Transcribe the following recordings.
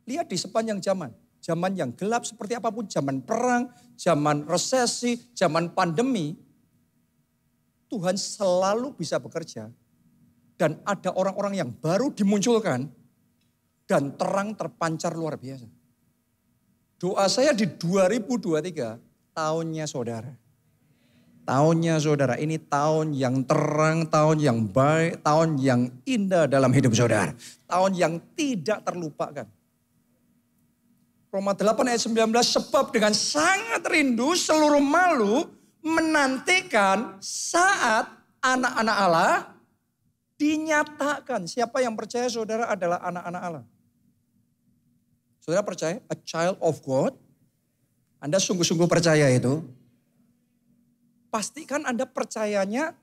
Lihat di sepanjang zaman. Zaman yang gelap seperti apapun, zaman perang, zaman resesi, zaman pandemi. Tuhan selalu bisa bekerja. Dan ada orang-orang yang baru dimunculkan. Dan terang terpancar luar biasa. Doa saya di 2023, tahunnya saudara. Tahunnya saudara, ini tahun yang terang, tahun yang baik, tahun yang indah dalam hidup saudara. Tahun yang tidak terlupakan. Roma 8 ayat 19, sebab dengan sangat rindu seluruh makhluk menantikan saat anak-anak Allah dinyatakan. Siapa yang percaya saudara adalah anak-anak Allah? Saudara percaya a child of God? Anda sungguh-sungguh percaya itu? Pastikan Anda percayanya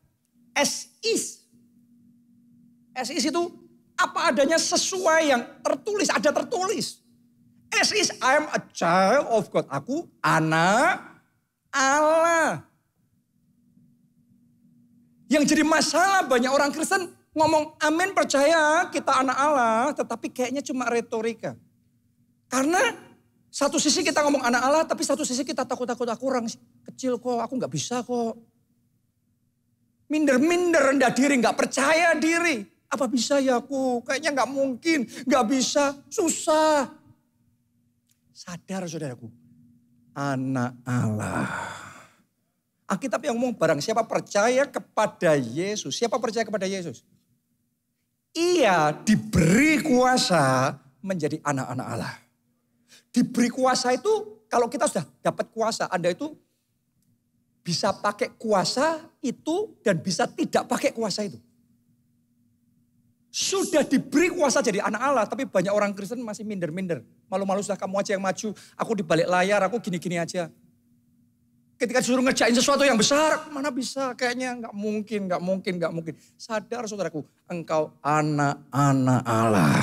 as is. As is itu apa adanya sesuai yang tertulis, ada tertulis. As is, I am a child of God. Aku anak Allah. Yang jadi masalah banyak orang Kristen ngomong amin percaya kita anak Allah. Tetapi kayaknya cuma retorika. Karena satu sisi kita ngomong anak Allah tapi satu sisi kita takut-takut aku orang kecil kok. Aku gak bisa kok. Minder-minder rendah diri, gak percaya diri. Apa bisa ya aku? Kayaknya gak mungkin, gak bisa, susah. Sadar saudaraku, anak Allah. Alkitab yang ngomong barang siapa percaya kepada Yesus. Siapa percaya kepada Yesus? Ia diberi kuasa menjadi anak-anak Allah. Diberi kuasa itu kalau kita sudah dapat kuasa. Anda itu bisa pakai kuasa itu dan bisa tidak pakai kuasa itu. Sudah diberi kuasa jadi anak Allah, tapi banyak orang Kristen masih minder-minder. Malu-malu sudah kamu aja yang maju, aku di balik layar, aku gini-gini aja. Ketika disuruh ngerjain sesuatu yang besar, mana bisa? Kayaknya nggak mungkin. Sadar saudaraku, engkau anak-anak Allah.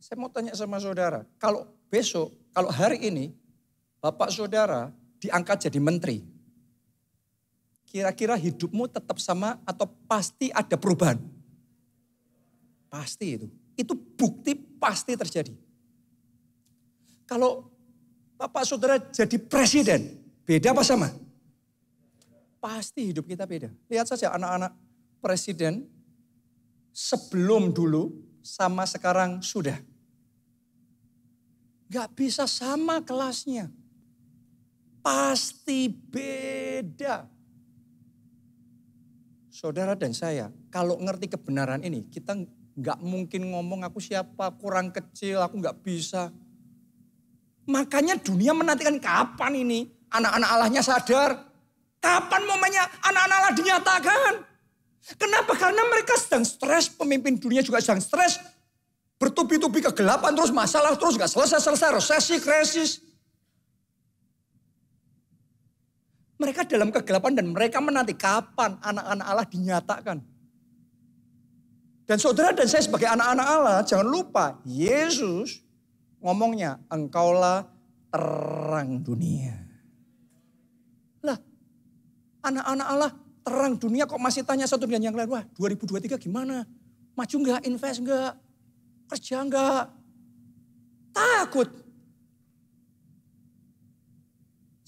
Saya mau tanya sama saudara, kalau besok, kalau hari ini, bapak saudara diangkat jadi menteri. Kira-kira hidupmu tetap sama atau pasti ada perubahan? Pasti itu. Itu bukti pasti terjadi. Kalau bapak saudara jadi presiden, beda apa sama? Pasti hidup kita beda. Lihat saja anak-anak presiden sebelum dulu sama sekarang sudah. Gak bisa sama kelasnya. Pasti beda. Saudara dan saya, kalau ngerti kebenaran ini, kita nggak mungkin ngomong aku siapa, kurang kecil, aku nggak bisa. Makanya dunia menantikan kapan ini anak-anak Allahnya sadar. Kapan momennya anak-anak Allah dinyatakan. Kenapa? Karena mereka sedang stres, pemimpin dunia juga sedang stres. Bertubi-tubi kegelapan terus, masalah terus, nggak selesai-selesai, resesi, krisis. Mereka dalam kegelapan dan mereka menanti kapan anak-anak Allah dinyatakan. Dan saudara dan saya sebagai anak-anak Allah, jangan lupa Yesus ngomongnya, engkaulah terang dunia. Lah, anak-anak Allah terang dunia kok masih tanya satu dengan yang lain. Wah 2023 gimana? Maju enggak? Invest enggak? Kerja enggak? Takut.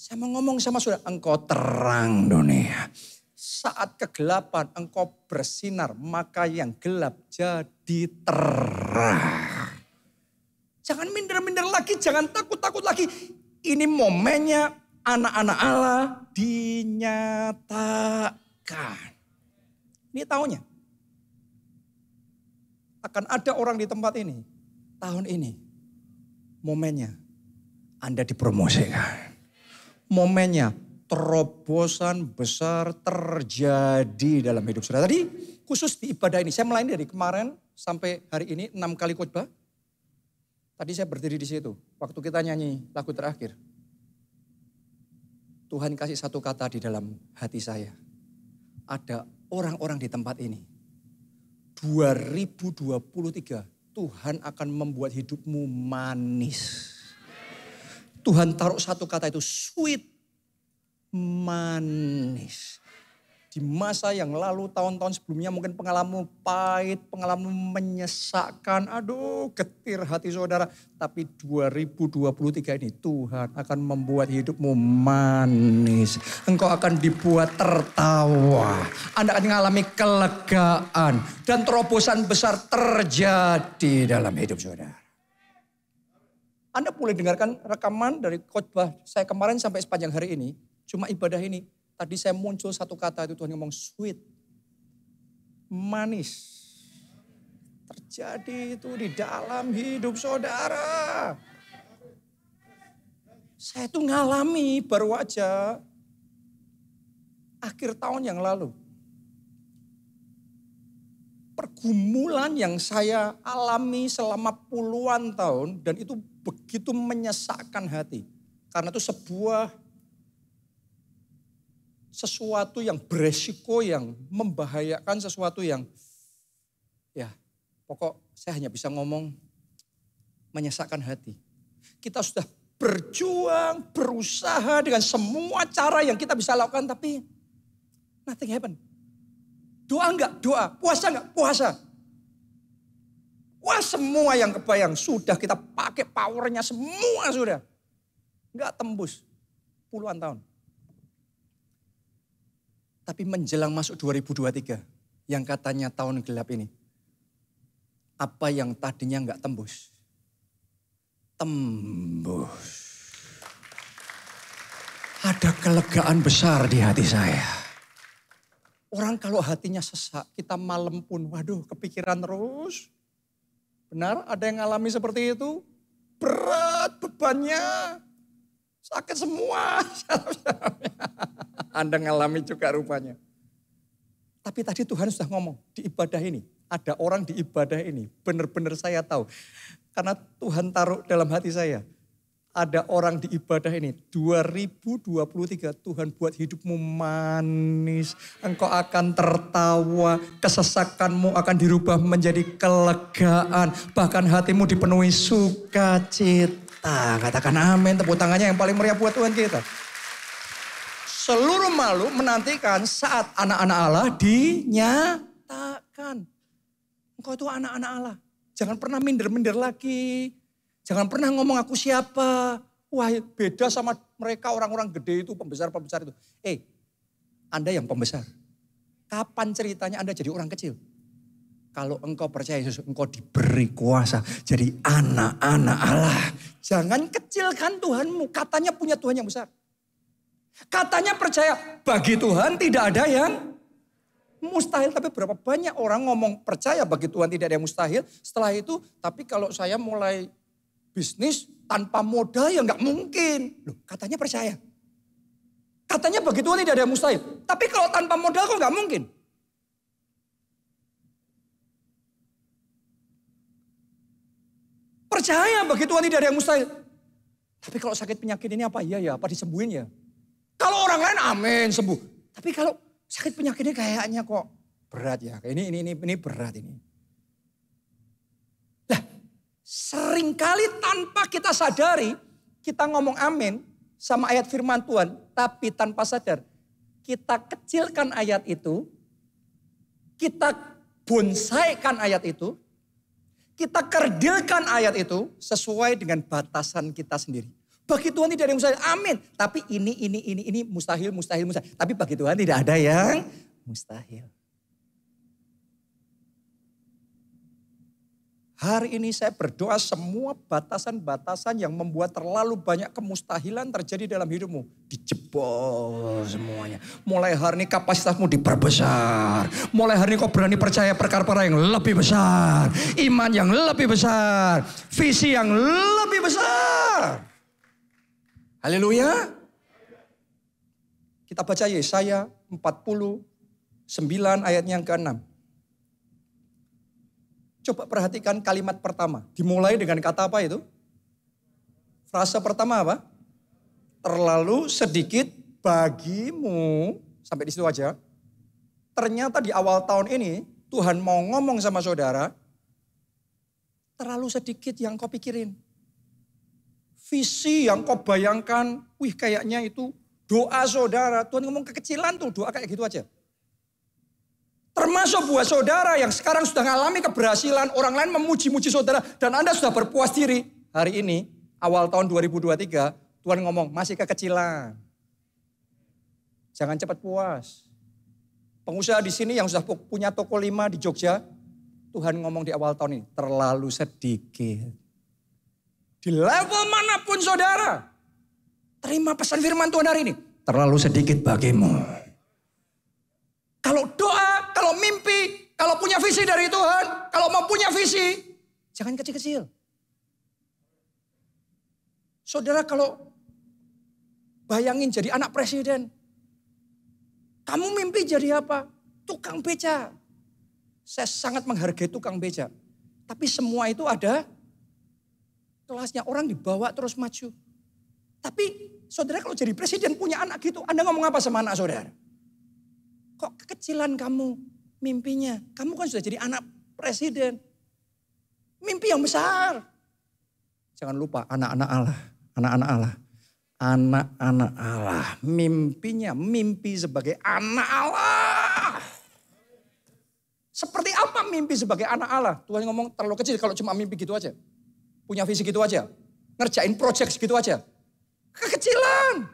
Saya mau ngomong sama saudara, engkau terang dunia. Saat kegelapan engkau bersinar, maka yang gelap jadi terang. Jangan minder-minder lagi, jangan takut-takut lagi. Ini momennya anak-anak Allah dinyatakan. Ini tahunnya. Akan ada orang di tempat ini, tahun ini, momennya Anda dipromosikan. Momennya terobosan besar terjadi dalam hidup saudara. Tadi khusus di ibadah ini, saya melayani dari kemarin sampai hari ini 6 kali khotbah. Tadi saya berdiri di situ, waktu kita nyanyi lagu terakhir. Tuhan kasih satu kata di dalam hati saya. Ada orang-orang di tempat ini. 2023 Tuhan akan membuat hidupmu manis. Tuhan taruh satu kata itu, sweet, manis. Di masa yang lalu, tahun-tahun sebelumnya mungkin pengalaman pahit, pengalaman menyesakkan. Aduh, getir hati saudara. Tapi 2023 ini Tuhan akan membuat hidupmu manis. Engkau akan dibuat tertawa. Anda akan mengalami kelegaan. Dan terobosan besar terjadi dalam hidup saudara. Anda boleh dengarkan rekaman dari khotbah saya kemarin sampai sepanjang hari ini. Cuma ibadah ini. Tadi saya muncul satu kata itu Tuhan ngomong sweet. Manis. Terjadi itu di dalam hidup saudara. Saya itu ngalami baru aja. Akhir tahun yang lalu. Pergumulan yang saya alami selama puluhan tahun. Dan itu begitu menyesakkan hati. Karena itu sesuatu yang beresiko, yang membahayakan, sesuatu yang ya pokok saya hanya bisa ngomong menyesakkan hati. Kita sudah berjuang, berusaha dengan semua cara yang kita bisa lakukan tapi nothing happen. Doa enggak? Doa. Puasa enggak? Puasa. Wah semua yang kebayang sudah kita pakai powernya semua sudah. Enggak tembus puluhan tahun. Tapi menjelang masuk 2023 yang katanya tahun gelap ini. Apa yang tadinya enggak tembus. Tembus. Ada kelegaan besar di hati saya. Orang kalau hatinya sesak, kita malam pun waduh kepikiran terus. Benar ada yang ngalami seperti itu? Berat bebannya. Sakit semua. Anda ngalami juga rupanya. Tapi tadi Tuhan sudah ngomong di ibadah ini. Ada orang di ibadah ini. Benar-benar saya tahu. Karena Tuhan taruh dalam hati saya. Ada orang di ibadah ini. 2023 Tuhan buat hidupmu manis. Engkau akan tertawa. Kesesakanmu akan dirubah menjadi kelegaan. Bahkan hatimu dipenuhi sukacita. Katakan amin. Tepuk tangannya yang paling meriah buat Tuhan kita. Seluruh makhluk menantikan saat anak-anak Allah dinyatakan. Engkau itu anak-anak Allah. Jangan pernah minder-minder lagi. Jangan pernah ngomong aku siapa. Wah beda sama mereka orang-orang gede itu, pembesar-pembesar itu. Anda yang pembesar. Kapan ceritanya Anda jadi orang kecil? Kalau engkau percaya Yesus, engkau diberi kuasa. Jadi anak-anak Allah. Jangan kecilkan Tuhanmu. Katanya punya Tuhan yang besar. Katanya percaya bagi Tuhan tidak ada yang mustahil. Tapi berapa banyak orang ngomong percaya bagi Tuhan tidak ada yang mustahil. Setelah itu, tapi kalau saya mulai bisnis tanpa modal ya nggak mungkin. Loh, katanya percaya. Katanya bagi Tuhan tidak ada yang mustahil. Tapi kalau tanpa modal kok nggak mungkin. Percaya bagi Tuhan tidak ada yang mustahil. Tapi kalau sakit penyakit ini apa? Iya ya, apa disembuhin ya? Kalau orang lain amin sembuh. Tapi kalau sakit penyakit ini kayaknya kok berat ya. Ini berat ini. Nah, seringkali tanpa kita sadari, kita ngomong amin sama ayat firman Tuhan. Tapi tanpa sadar, kita kecilkan ayat itu. Kita bonsaikan ayat itu. Kita kerdilkan ayat itu sesuai dengan batasan kita sendiri. Bagi Tuhan tidak ada yang mustahil. Amin. Tapi ini mustahil. Tapi bagi Tuhan tidak ada yang mustahil. Hari ini saya berdoa semua batasan-batasan yang membuat terlalu banyak kemustahilan terjadi dalam hidupmu. Dijebol semuanya. Mulai hari ini kapasitasmu diperbesar. Mulai hari ini kau berani percaya perkara-perkara yang lebih besar. Iman yang lebih besar. Visi yang lebih besar. Haleluya. Kita baca Yesaya 49 ayatnya yang ke-6. Coba perhatikan kalimat pertama. Dimulai dengan kata apa itu? Frase pertama apa? Terlalu sedikit bagimu. Sampai di situ aja. Ternyata di awal tahun ini Tuhan mau ngomong sama saudara. Terlalu sedikit yang kau pikirin. Visi yang kau bayangkan, wih kayaknya itu doa saudara. Tuhan ngomong kekecilan tuh, doa kayak gitu aja. Termasuk buat saudara yang sekarang sudah mengalami keberhasilan, orang lain memuji-muji saudara, dan Anda sudah berpuas diri. Hari ini, awal tahun 2023, Tuhan ngomong, masih kekecilan. Jangan cepat puas. Pengusaha di sini yang sudah punya toko 5 di Jogja, Tuhan ngomong di awal tahun ini, terlalu sedikit. Di level manapun saudara, terima pesan firman Tuhan hari ini, terlalu sedikit bagimu. Kalau doa, kalau mimpi, kalau punya visi dari Tuhan, kalau mau punya visi, jangan kecil-kecil. Saudara kalau bayangin jadi anak presiden, kamu mimpi jadi apa? Tukang beca. Saya sangat menghargai tukang beca. Tapi semua itu ada kelasnya, orang dibawa terus maju. Tapi saudara kalau jadi presiden punya anak gitu, Anda ngomong apa sama anak saudara? Kok kekecilan kamu mimpinya? Kamu kan sudah jadi anak presiden. Mimpi yang besar. Jangan lupa anak-anak Allah. Anak-anak Allah. Anak-anak Allah. Mimpinya mimpi sebagai anak Allah. Seperti apa mimpi sebagai anak Allah? Tuhan ngomong terlalu kecil kalau cuma mimpi gitu aja. Punya visi gitu aja. Ngerjain project gitu aja. Kekecilan.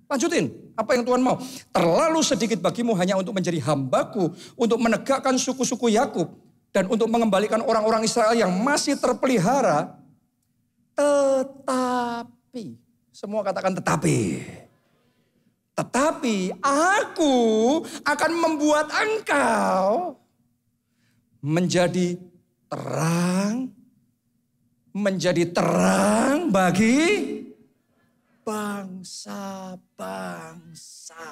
Lanjutin, apa yang Tuhan mau? Terlalu sedikit bagimu hanya untuk menjadi hambaku, untuk menegakkan suku-suku Yakub, dan untuk mengembalikan orang-orang Israel yang masih terpelihara. Tetapi, semua katakan tetapi. Tetapi aku akan membuat engkau menjadi terang bagi bangsa-bangsa.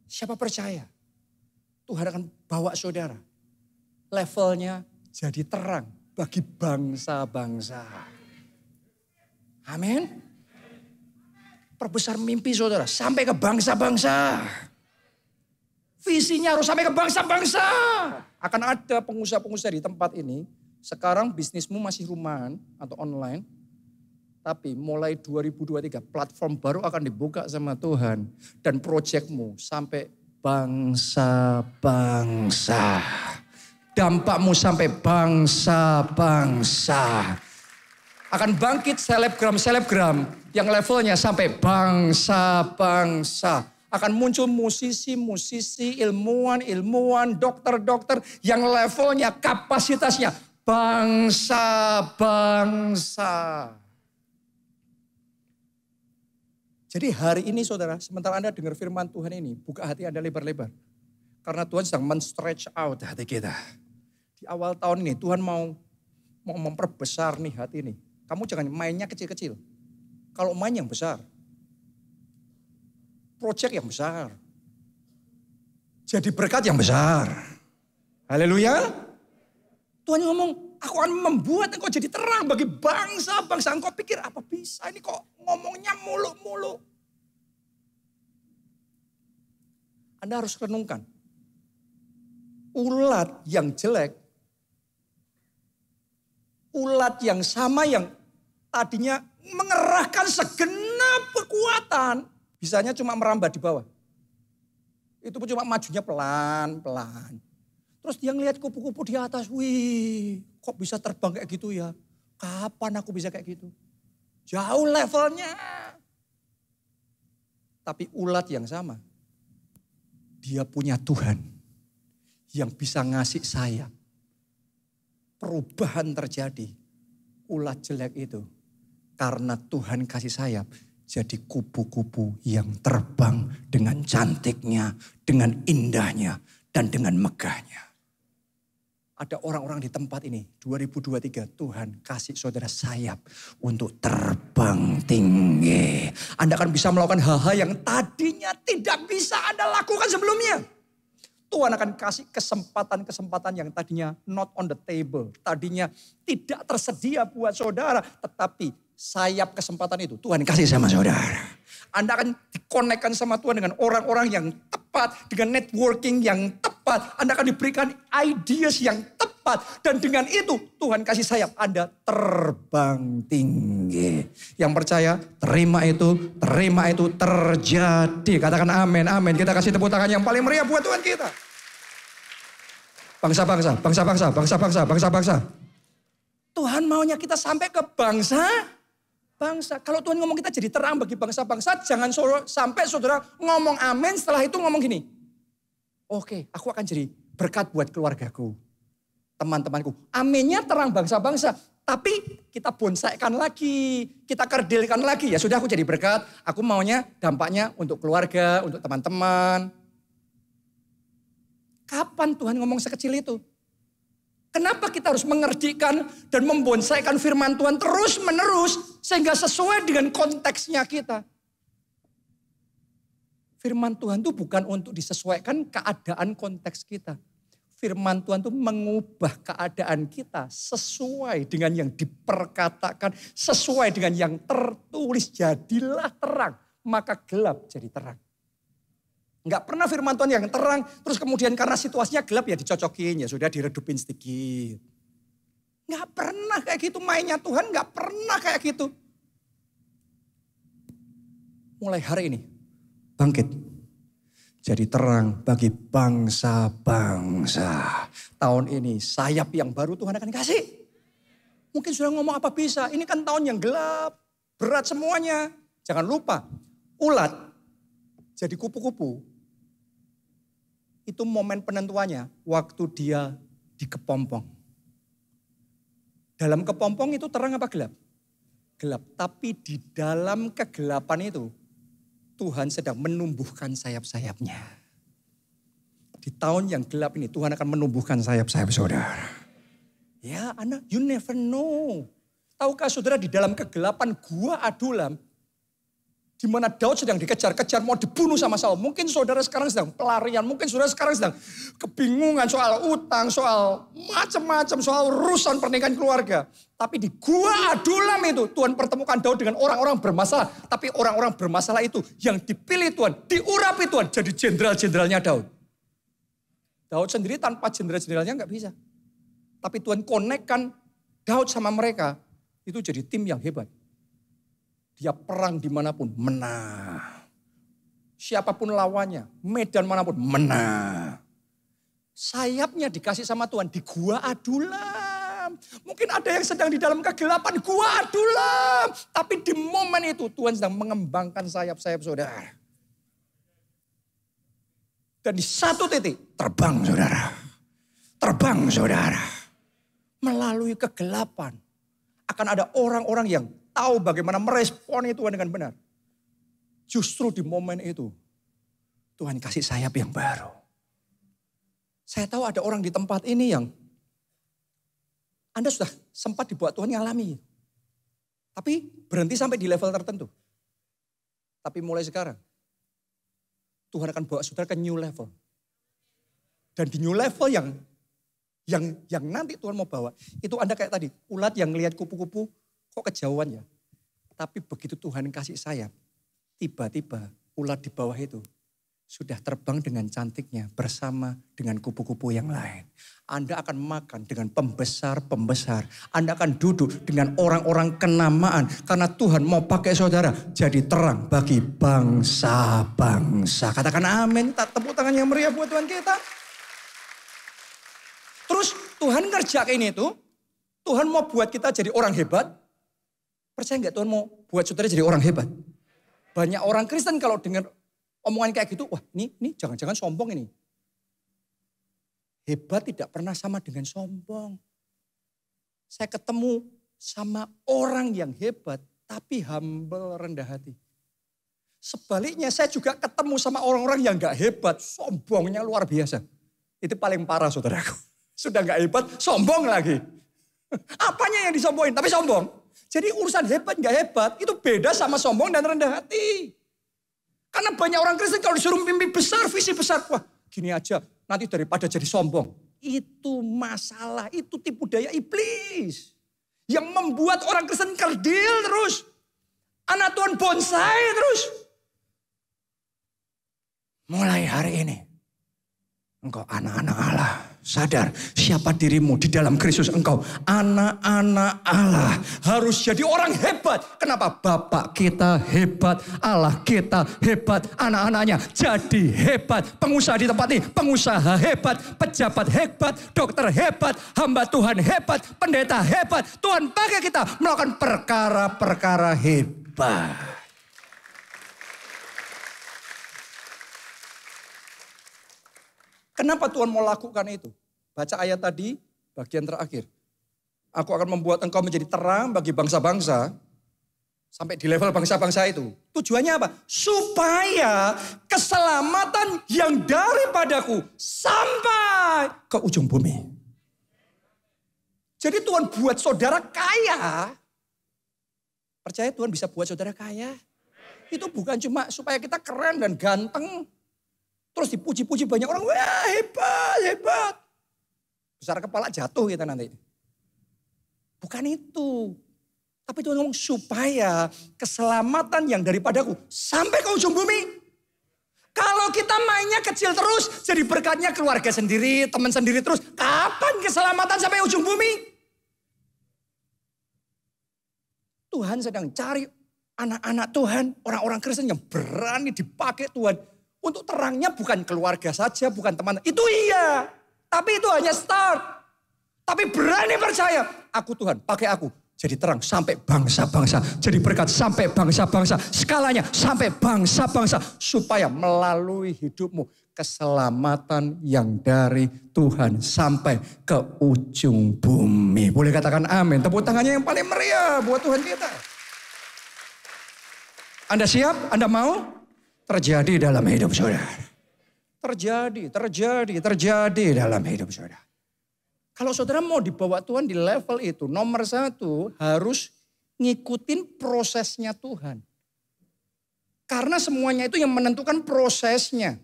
Siapa percaya? Tuhan akan bawa saudara. Levelnya jadi terang bagi bangsa-bangsa. Amin. Perbesar mimpi saudara sampai ke bangsa-bangsa. Visinya harus sampai ke bangsa-bangsa. Akan ada pengusaha-pengusaha di tempat ini. Sekarang bisnismu masih rumahan atau online. Tapi mulai 2023 platform baru akan dibuka sama Tuhan. Dan proyekmu sampai bangsa-bangsa. Dampakmu sampai bangsa-bangsa. Akan bangkit selebgram-selebgram yang levelnya sampai bangsa-bangsa. Akan muncul musisi-musisi, ilmuwan-ilmuwan, dokter-dokter yang levelnya, kapasitasnya bangsa-bangsa. Jadi hari ini saudara, sementara Anda dengar firman Tuhan ini, buka hati Anda lebar-lebar. Karena Tuhan sedang men-stretch out hati kita. Di awal tahun ini Tuhan mau memperbesar nih hati ini. Kamu jangan mainnya kecil-kecil. Kalau main yang besar. Project yang besar. Jadi berkat yang besar. Haleluya. Tuhan ngomong, aku akan membuat engkau jadi terang bagi bangsa-bangsa. Engkau pikir apa bisa ini kok ngomongnya muluk-muluk. Anda harus renungkan. Ulat yang jelek. Ulat yang sama yang tadinya mengerahkan segenap kekuatan. Bisanya cuma merambat di bawah. Itu pun cuma majunya pelan-pelan. Terus dia ngelihat kupu-kupu di atas, wih kok bisa terbang kayak gitu ya. Kapan aku bisa kayak gitu? Jauh levelnya. Tapi ulat yang sama, dia punya Tuhan yang bisa ngasih sayap. Perubahan terjadi. Ulat jelek itu karena Tuhan kasih sayap. Jadi kupu-kupu yang terbang dengan cantiknya, dengan indahnya, dan dengan megahnya. Ada orang-orang di tempat ini, 2023 Tuhan kasih saudara sayap untuk terbang tinggi. Anda akan bisa melakukan hal-hal yang tadinya tidak bisa Anda lakukan sebelumnya. Tuhan akan kasih kesempatan-kesempatan yang tadinya not on the table. Tadinya tidak tersedia buat saudara. Tetapi sayap kesempatan itu Tuhan kasih sama saudara. Anda akan dikonekkan sama Tuhan dengan orang-orang yang tepat. Dengan networking yang tepat. Anda akan diberikan ideas yang tepat. lipat. Dan dengan itu Tuhan kasih sayap, Anda terbang tinggi. Yang percaya, terima itu terjadi. Katakan amin, amin. Kita kasih tepuk tangan yang paling meriah buat Tuhan kita. Bangsa-bangsa, bangsa-bangsa, bangsa-bangsa, bangsa-bangsa. Tuhan maunya kita sampai ke bangsa. Kalau Tuhan ngomong kita jadi terang bagi bangsa-bangsa, jangan sampai saudara ngomong amin setelah itu ngomong gini. Oke, aku akan jadi berkat buat keluargaku, teman-temanku. Aminnya terang bangsa-bangsa. Tapi kita bonsaikan lagi, kita kerdilkan lagi. Ya sudah, aku jadi berkat, aku maunya dampaknya untuk keluarga, untuk teman-teman. Kapan Tuhan ngomong sekecil itu? Kenapa kita harus mengerjikan dan membonsaikan firman Tuhan terus menerus sehingga sesuai dengan konteksnya kita? Firman Tuhan itu bukan untuk disesuaikan keadaan konteks kita. Firman Tuhan itu mengubah keadaan kita sesuai dengan yang diperkatakan, sesuai dengan yang tertulis. Jadilah terang, maka gelap jadi terang. Enggak pernah firman Tuhan yang terang, terus kemudian karena situasinya gelap ya dicocokin, ya sudah diredupin sedikit. Enggak pernah kayak gitu mainnya Tuhan, enggak pernah kayak gitu. Mulai hari ini, bangkit. Jadi terang bagi bangsa-bangsa. Tahun ini sayap yang baru Tuhan akan kasih. Mungkin sudah ngomong apa bisa, ini kan tahun yang gelap, berat semuanya. Jangan lupa, ulat jadi kupu-kupu. Itu momen penentuannya waktu dia di kepompong. Dalam kepompong itu terang apa gelap? Gelap. Tapi di dalam kegelapan itu Tuhan sedang menumbuhkan sayap-sayapnya. Di tahun yang gelap ini Tuhan akan menumbuhkan sayap-sayap saudara. Ya anak, you never know. Tahukah saudara di dalam kegelapan gua Adulam, di mana Daud sedang dikejar-kejar, mau dibunuh sama Saul. Mungkin saudara sekarang sedang pelarian, mungkin saudara sekarang sedang kebingungan soal utang, soal macam-macam, soal urusan pernikahan keluarga. Tapi di Gua Adulam itu Tuhan pertemukan Daud dengan orang-orang bermasalah. Tapi orang-orang bermasalah itu yang dipilih Tuhan, diurapi Tuhan jadi jenderal-jenderalnya Daud. Daud sendiri tanpa jenderal-jenderalnya nggak bisa. Tapi Tuhan konekkan Daud sama mereka, itu jadi tim yang hebat. Dia perang dimanapun, menang. Siapapun lawannya, medan manapun, menang. Sayapnya dikasih sama Tuhan di Gua Adulam. Mungkin ada yang sedang di dalam kegelapan, Gua Adulam. Tapi di momen itu Tuhan sedang mengembangkan sayap-sayap saudara. Dan di satu titik, terbang saudara. Terbang saudara. Melalui kegelapan. Akan ada orang-orang yang tahu bagaimana meresponi Tuhan dengan benar. Justru di momen itu, Tuhan kasih sayap yang baru. Saya tahu ada orang di tempat ini yang Anda sudah sempat dibuat Tuhan ngalami. Tapi berhenti sampai di level tertentu. Tapi mulai sekarang, Tuhan akan bawa saudara ke new level. Dan di new level yang nanti Tuhan mau bawa, itu Anda kayak tadi, ulat yang lihat kupu-kupu, kok kejauhan ya. Tapi begitu Tuhan kasih sayap, tiba-tiba ulat di bawah itu sudah terbang dengan cantiknya bersama dengan kupu-kupu yang lain. Anda akan makan dengan pembesar-pembesar. Anda akan duduk dengan orang-orang kenamaan. Karena Tuhan mau pakai saudara jadi terang bagi bangsa-bangsa. Katakan amin, tepuk tangan yang meriah buat Tuhan kita. Terus Tuhan ngerjain itu, Tuhan mau buat kita jadi orang hebat. Percaya nggak Tuhan mau buat saudara jadi orang hebat? Banyak orang Kristen kalau dengar omongan kayak gitu, wah ini jangan-jangan sombong ini. Hebat tidak pernah sama dengan sombong. Saya ketemu sama orang yang hebat, tapi humble, rendah hati. Sebaliknya saya juga ketemu sama orang-orang yang gak hebat, sombongnya luar biasa. Itu paling parah saudaraku. Sudah gak hebat, sombong lagi. Apanya yang disombongin, tapi sombong. Jadi urusan hebat gak hebat, itu beda sama sombong dan rendah hati. Karena banyak orang Kristen kalau disuruh mimpi besar, visi besar. Wah gini aja, nanti daripada jadi sombong. Itu masalah, itu tipu daya iblis. Yang membuat orang Kristen kerdil terus. Anak Tuhan bonsai terus. Mulai hari ini, engkau anak-anak Allah, Sadar siapa dirimu di dalam Kristus engkau. Anak-anak Allah harus jadi orang hebat. Kenapa? Bapak kita hebat, Allah kita hebat, anak-anaknya jadi hebat. Pengusaha di tempat ini, pengusaha hebat, pejabat hebat, dokter hebat, hamba Tuhan hebat, pendeta hebat. Tuhan pakai kita melakukan perkara-perkara hebat. Kenapa Tuhan mau lakukan itu? Baca ayat tadi, bagian terakhir. Aku akan membuat engkau menjadi terang bagi bangsa-bangsa. Sampai di level bangsa-bangsa itu. Tujuannya apa? Supaya keselamatan yang daripadaku sampai ke ujung bumi. Jadi Tuhan buat saudara kaya. Percaya Tuhan bisa buat saudara kaya? Itu bukan cuma supaya kita keren dan ganteng. Terus dipuji-puji banyak orang, wah hebat, hebat. Besar kepala jatuh kita nanti. Bukan itu. Tapi Tuhan ngomong supaya keselamatan yang daripadaku sampai ke ujung bumi. Kalau kita mainnya kecil terus, jadi berkatnya keluarga sendiri, teman sendiri terus. Kapan keselamatan sampai ujung bumi? Tuhan sedang cari anak-anak Tuhan, orang-orang Kristen yang berani dipakai Tuhan. Untuk terangnya bukan keluarga saja, bukan teman. Itu iya. Tapi itu hanya start. Tapi berani percaya. Aku Tuhan, pakai aku. Jadi terang sampai bangsa-bangsa. Jadi berkat sampai bangsa-bangsa. Skalanya sampai bangsa-bangsa. Supaya melalui hidupmu keselamatan yang dari Tuhan sampai ke ujung bumi. Boleh katakan amin. Tepuk tangannya yang paling meriah buat Tuhan kita. Anda siap? Anda mau? Terjadi dalam hidup saudara. Terjadi dalam hidup saudara. Kalau saudara mau dibawa Tuhan di level itu, nomor satu harus ngikutin prosesnya Tuhan. Karena semuanya itu yang menentukan prosesnya.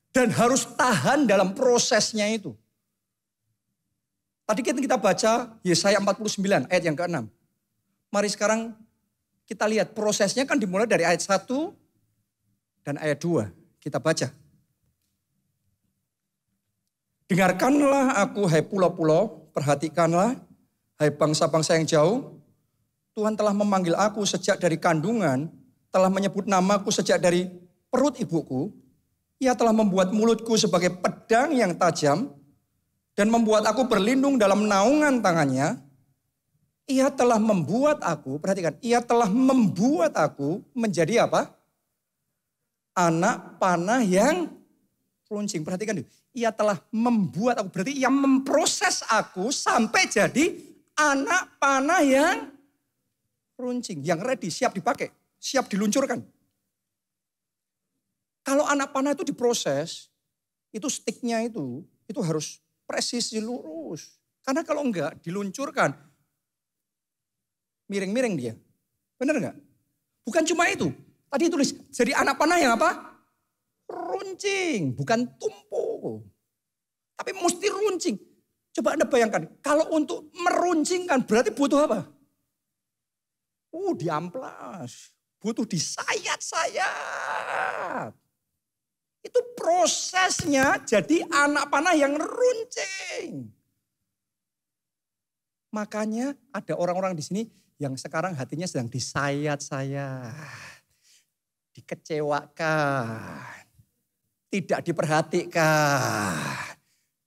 Dan harus tahan dalam prosesnya itu. Tadi kita baca Yesaya 49 ayat yang ke-6. Mari sekarang kita lihat prosesnya kan dimulai dari ayat 1 dan ayat 2. Kita baca. Dengarkanlah aku hai pulau-pulau, perhatikanlah hai bangsa-bangsa yang jauh. Tuhan telah memanggil aku sejak dari kandungan, telah menyebut namaku sejak dari perut ibuku. Ia telah membuat mulutku sebagai pedang yang tajam dan membuat aku berlindung dalam naungan tangannya. Ia telah membuat aku, perhatikan, ia telah membuat aku menjadi apa? Anak panah yang runcing. Perhatikan dulu. Ia telah membuat aku, berarti ia memproses aku sampai jadi anak panah yang runcing. Yang ready, siap dipakai, siap diluncurkan. Kalau anak panah itu diproses, itu sticknya itu harus presisi lurus. Karena kalau enggak diluncurkan, miring-miring dia. Benar enggak? Bukan cuma itu. Tadi tulis, jadi anak panah yang apa? Runcing, bukan tumpul. Tapi mesti runcing. Coba Anda bayangkan, kalau untuk meruncingkan berarti butuh apa? Diamplas. Butuh disayat-sayat. Itu prosesnya jadi anak panah yang runcing. Makanya ada orang-orang di sini yang sekarang hatinya sedang disayat-sayat. Dikecewakan, tidak diperhatikan,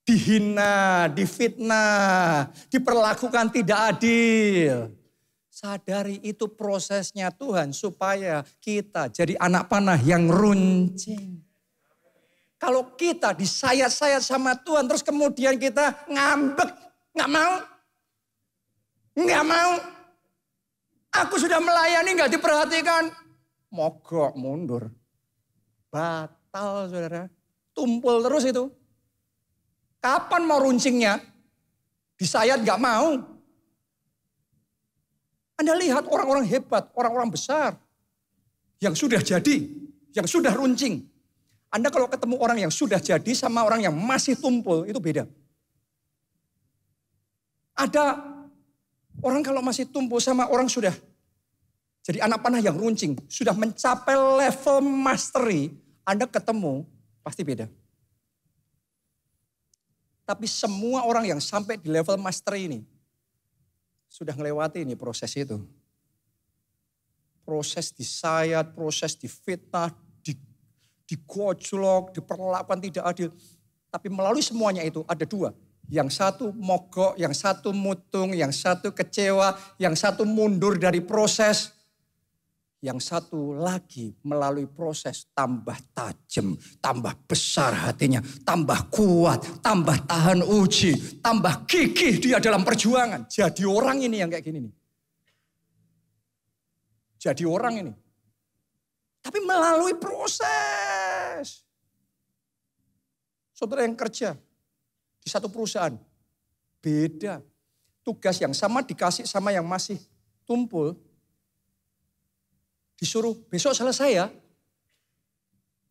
dihina, difitnah, diperlakukan tidak adil. Sadari itu prosesnya Tuhan supaya kita jadi anak panah yang runcing. Kalau kita disayat-sayat sama Tuhan terus kemudian kita ngambek, nggak mau. Aku sudah melayani nggak diperhatikan. Mogok mundur. Batal saudara. Tumpul terus itu. Kapan mau runcingnya? Disayat gak mau. Anda lihat orang-orang hebat, orang-orang besar. Yang sudah jadi, yang sudah runcing. Anda kalau ketemu orang yang sudah jadi sama orang yang masih tumpul, itu beda. Ada orang kalau masih tumpul sama orang sudah jadi anak panah yang runcing, sudah mencapai level mastery, Anda ketemu pasti beda. Tapi semua orang yang sampai di level master ini sudah melewati ini proses itu. Proses disayat, proses difitnah, digojlok, diperlakukan tidak adil. Tapi melalui semuanya itu ada dua. Yang satu mogok, yang satu mutung, yang satu kecewa, yang satu mundur dari proses. Yang satu lagi melalui proses tambah tajam, tambah besar hatinya, tambah kuat, tambah tahan uji, tambah gigih dia dalam perjuangan. Jadi orang ini yang kayak gini nih. Jadi orang ini. Tapi melalui proses. Saudara yang kerja di satu perusahaan, beda. Tugas yang sama dikasih sama yang masih tumpul. Disuruh besok selesai ya.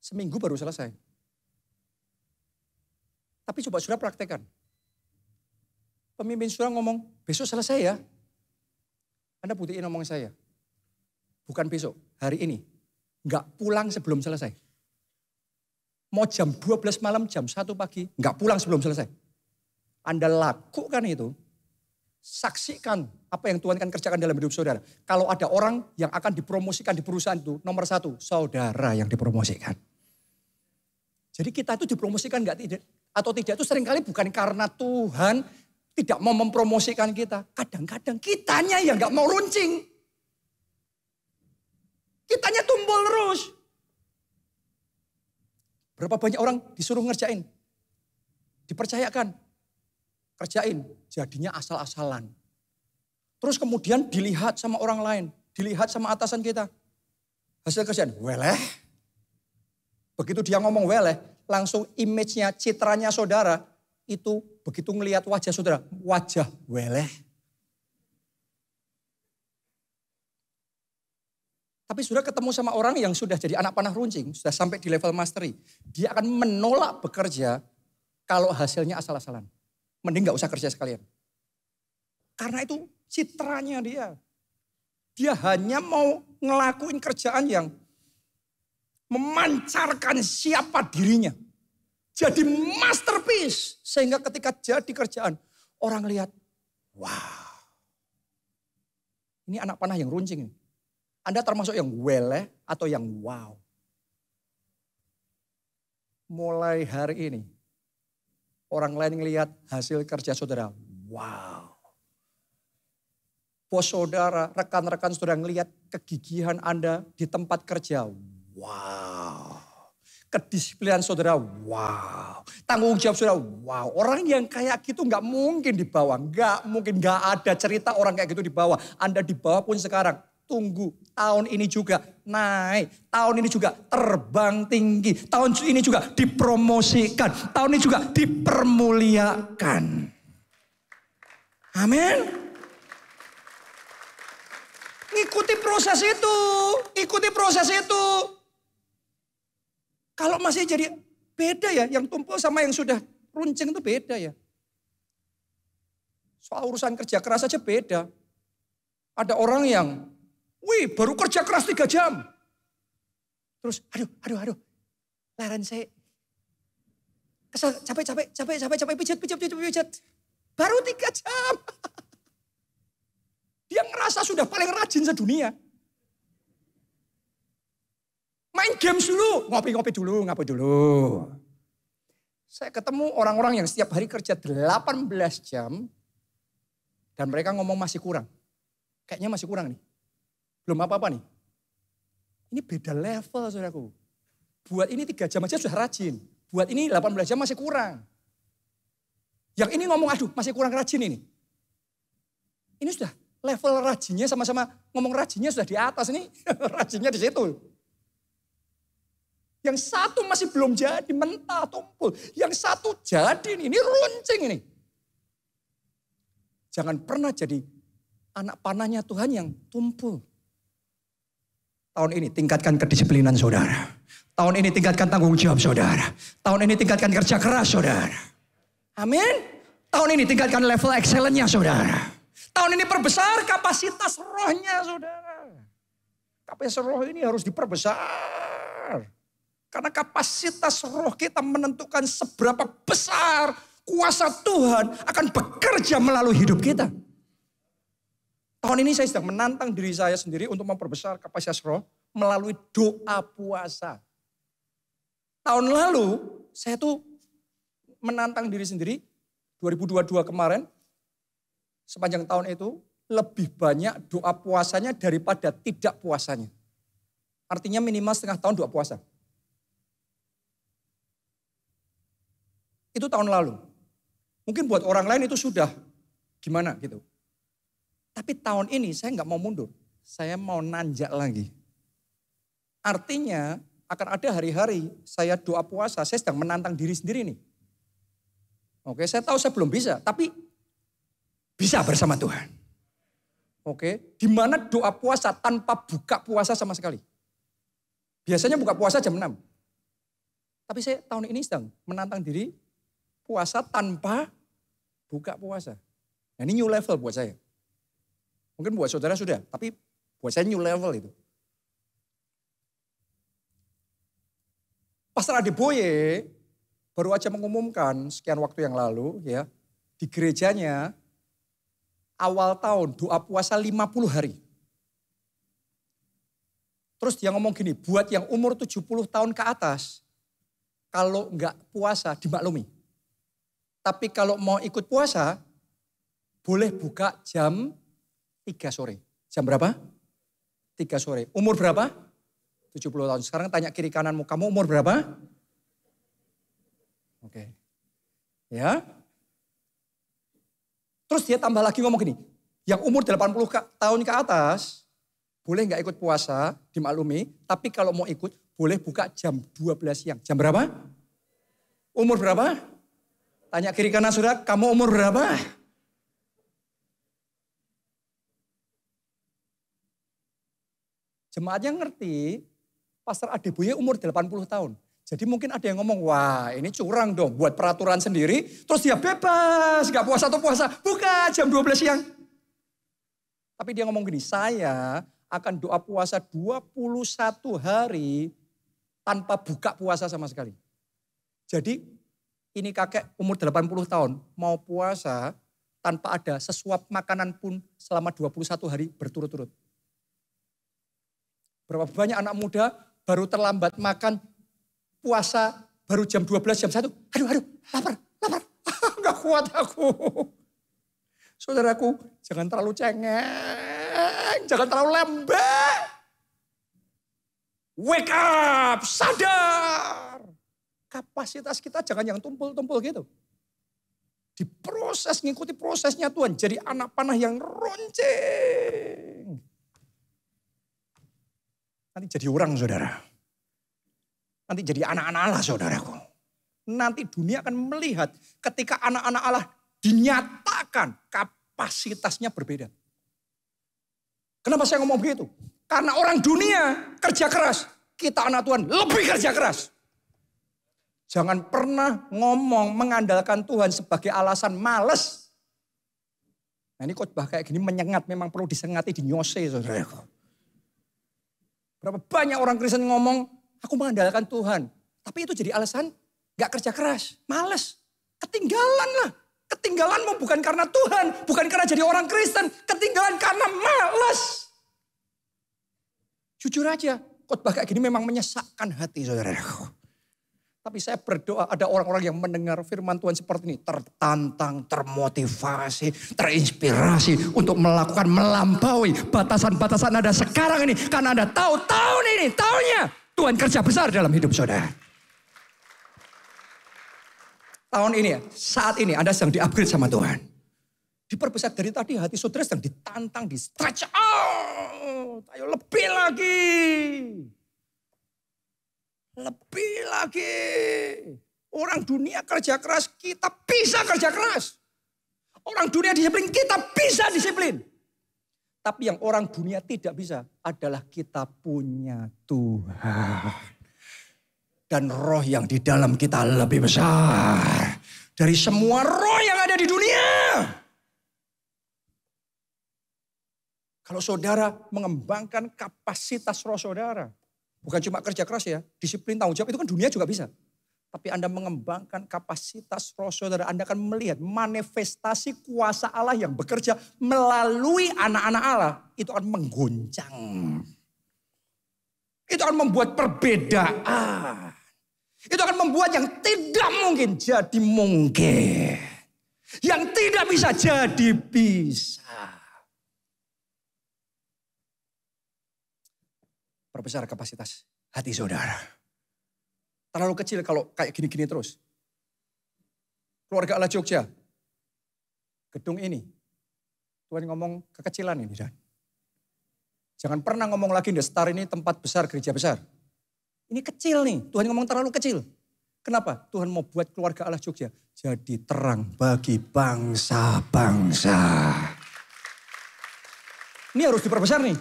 Seminggu baru selesai. Tapi coba saudara praktekkan. Pemimpin saudara ngomong, besok selesai ya. Anda buktiin ngomong saya. Bukan besok, hari ini. Enggak pulang sebelum selesai. Mau jam 12 malam, jam 1 pagi, enggak pulang sebelum selesai. Anda lakukan itu, saksikan apa yang Tuhan akan kerjakan dalam hidup saudara. Kalau ada orang yang akan dipromosikan di perusahaan itu, nomor 1, saudara yang dipromosikan. Jadi kita itu dipromosikan atau tidak itu seringkali bukan karena Tuhan tidak mau mempromosikan kita. Kadang-kadang kitanya yang enggak mau runcing. Kitanya tumpul terus. Berapa banyak orang disuruh ngerjain. Dipercayakan. Kerjain. Jadinya asal-asalan. Terus kemudian dilihat sama orang lain. Dilihat sama atasan kita. Hasil kerjaan. Weleh. Begitu dia ngomong weleh. Langsung image-nya, citranya saudara. Itu begitu ngelihat wajah saudara. Wajah weleh. Tapi sudah ketemu sama orang yang sudah jadi anak panah runcing, sudah sampai di level mastery. Dia akan menolak bekerja kalau hasilnya asal-asalan. Mending gak usah kerja sekalian. Karena itu citranya dia. Dia hanya mau ngelakuin kerjaan yang memancarkan siapa dirinya. Jadi masterpiece. Sehingga ketika jadi kerjaan, orang lihat, wow. Ini anak panah yang runcing. Anda termasuk yang weleh atau yang wow. Mulai hari ini, orang lain ngelihat hasil kerja saudara, wow. Bos saudara, rekan-rekan saudara ngelihat kegigihan Anda di tempat kerja, wow. Kedisiplinan saudara, wow. Tanggung jawab saudara, wow. Orang yang kayak gitu nggak mungkin di bawah, nggak mungkin, nggak ada cerita orang kayak gitu di bawah. Anda di bawah pun sekarang. Tunggu, tahun ini juga naik, tahun ini juga terbang tinggi, tahun ini juga dipromosikan, tahun ini juga dipermuliakan. Amin. Ikuti proses itu, ikuti proses itu. Kalau masih jadi beda ya, yang tumpul sama yang sudah runcing itu beda ya. Soal urusan kerja keras aja beda. Ada orang yang wih, baru kerja keras 3 jam. Terus, aduh. Leren saya. Kesel, capek, pijat. Baru 3 jam. Dia ngerasa sudah paling rajin sedunia. Main games dulu, ngopi dulu. Saya ketemu orang-orang yang setiap hari kerja 18 jam. Dan mereka ngomong masih kurang. Kayaknya masih kurang nih. Belum apa-apa nih. Ini beda level saudaraku. Buat ini 3 jam aja sudah rajin. Buat ini 18 jam masih kurang. Yang ini ngomong aduh masih kurang rajin ini. Ini sudah level rajinnya sama-sama ngomong rajinnya sudah di atas nih. Rajinnya di situ. Yang satu masih belum jadi, mentah, tumpul. Yang satu jadi ini runcing ini. Jangan pernah jadi anak panahnya Tuhan yang tumpul. Tahun ini tingkatkan kedisiplinan saudara. Tahun ini tingkatkan tanggung jawab saudara. Tahun ini tingkatkan kerja keras saudara. Amin. Tahun ini tingkatkan level excellence-nya saudara. Tahun ini perbesar kapasitas rohnya saudara. Kapasitas roh ini harus diperbesar. Karena kapasitas roh kita menentukan seberapa besar Kuasa Tuhan akan bekerja melalui hidup kita. Tahun ini saya sedang menantang diri saya sendiri untuk memperbesar kapasitas roh melalui doa puasa. Tahun lalu saya tuh menantang diri sendiri 2022 kemarin sepanjang tahun itu lebih banyak doa puasanya daripada tidak puasanya. Artinya minimal setengah tahun doa puasa. Itu tahun lalu. Mungkin buat orang lain itu sudah gimana gitu. Tapi tahun ini saya nggak mau mundur. Saya mau nanjak lagi. Artinya akan ada hari-hari saya doa puasa. Saya sedang menantang diri sendiri nih. Oke, saya tahu saya belum bisa. Tapi bisa bersama Tuhan. Oke, di mana doa puasa tanpa buka puasa sama sekali. Biasanya buka puasa jam 6. Tapi saya tahun ini sedang menantang diri puasa tanpa buka puasa. Nah, ini new level buat saya. Mungkin buat saudara sudah, tapi buat saya new level itu. Pastor Adeboye baru aja mengumumkan sekian waktu yang lalu ya, di gerejanya awal tahun doa puasa 50 hari. Terus dia ngomong gini, buat yang umur 70 tahun ke atas, kalau enggak puasa dimaklumi. Tapi kalau mau ikut puasa, boleh buka jam 3 sore. Jam berapa? 3 sore. Umur berapa? 70 tahun. Sekarang tanya kiri kananmu, kamu umur berapa? Oke. Ya. Terus dia tambah lagi ngomong gini, yang umur 80 tahun ke atas, boleh nggak ikut puasa, dimaklumi. Tapi kalau mau ikut, boleh buka jam 12 siang. Jam berapa? Umur berapa? Tanya kiri kanan saudara, kamu umur berapa? Jemaatnya ngerti, Pastor Adeboye umur 80 tahun. Jadi mungkin ada yang ngomong, wah ini curang dong, buat peraturan sendiri. Terus dia bebas, gak puasa atau puasa, buka jam 12 siang. Tapi dia ngomong gini, saya akan doa puasa 21 hari tanpa buka puasa sama sekali. Jadi ini kakek umur 80 tahun, mau puasa tanpa ada sesuap makanan pun selama 21 hari berturut-turut. Berapa banyak anak muda baru terlambat makan puasa baru jam 12, jam 1. Aduh, lapar. Enggak kuat aku. Saudaraku, jangan terlalu cengeng, jangan terlalu lembek. Wake up, sadar. Kapasitas kita jangan yang tumpul-tumpul gitu. Diproses, ngikuti prosesnya Tuhan. Jadi anak panah yang ronceng. Nanti jadi orang saudara. Nanti jadi anak-anak Allah saudaraku. Nanti dunia akan melihat ketika anak-anak Allah dinyatakan kapasitasnya berbeda. Kenapa saya ngomong begitu? Karena orang dunia kerja keras. Kita anak Tuhan lebih kerja keras. Jangan pernah ngomong mengandalkan Tuhan sebagai alasan males. Nah ini khotbah kayak gini menyengat, memang perlu disengati, dinyose saudaraku. Berapa banyak orang Kristen ngomong, aku mengandalkan Tuhan. Tapi itu jadi alasan gak kerja keras, males. Ketinggalan lah. Ketinggalanmu bukan karena Tuhan, bukan karena jadi orang Kristen. Ketinggalan karena males. Jujur aja, khotbah kayak gini memang menyesakkan hati saudaraku. Tapi saya berdoa ada orang-orang yang mendengar firman Tuhan seperti ini. Tertantang, termotivasi, terinspirasi untuk melakukan, melampaui batasan-batasan Anda sekarang ini. Karena Anda tahu tahun ini, tahunnya Tuhan kerja besar dalam hidup saudara. Tahun ini ya, saat ini Anda sedang di-upgrade sama Tuhan. Diperbesar dari tadi hati saudara sedang ditantang, di-stretch out. Ayo lebih lagi. Lebih lagi. Orang dunia kerja keras, kita bisa kerja keras. Orang dunia disiplin, kita bisa disiplin. Tapi yang orang dunia tidak bisa adalah kita punya Tuhan. Dan roh yang di dalam kita lebih besar dari semua roh yang ada di dunia. Kalau saudara mengembangkan kapasitas roh saudara. Bukan cuma kerja keras ya, disiplin tanggung jawab itu kan dunia juga bisa. Tapi Anda mengembangkan kapasitas roh saudara, Anda akan melihat manifestasi kuasa Allah yang bekerja melalui anak-anak Allah. Itu akan mengguncang. Itu akan membuat perbedaan. Itu akan membuat yang tidak mungkin jadi mungkin. Yang tidak bisa jadi bisa. Perbesar kapasitas hati saudara. Terlalu kecil kalau kayak gini-gini terus. Keluarga Allah Jogja. Gedung ini. Tuhan ngomong kekecilan ini. Dan jangan pernah ngomong lagi The Star ini tempat besar, gereja besar. Ini kecil nih. Tuhan ngomong terlalu kecil. Kenapa? Tuhan mau buat keluarga Allah Jogja jadi terang bagi bangsa-bangsa. Ini harus diperbesar nih.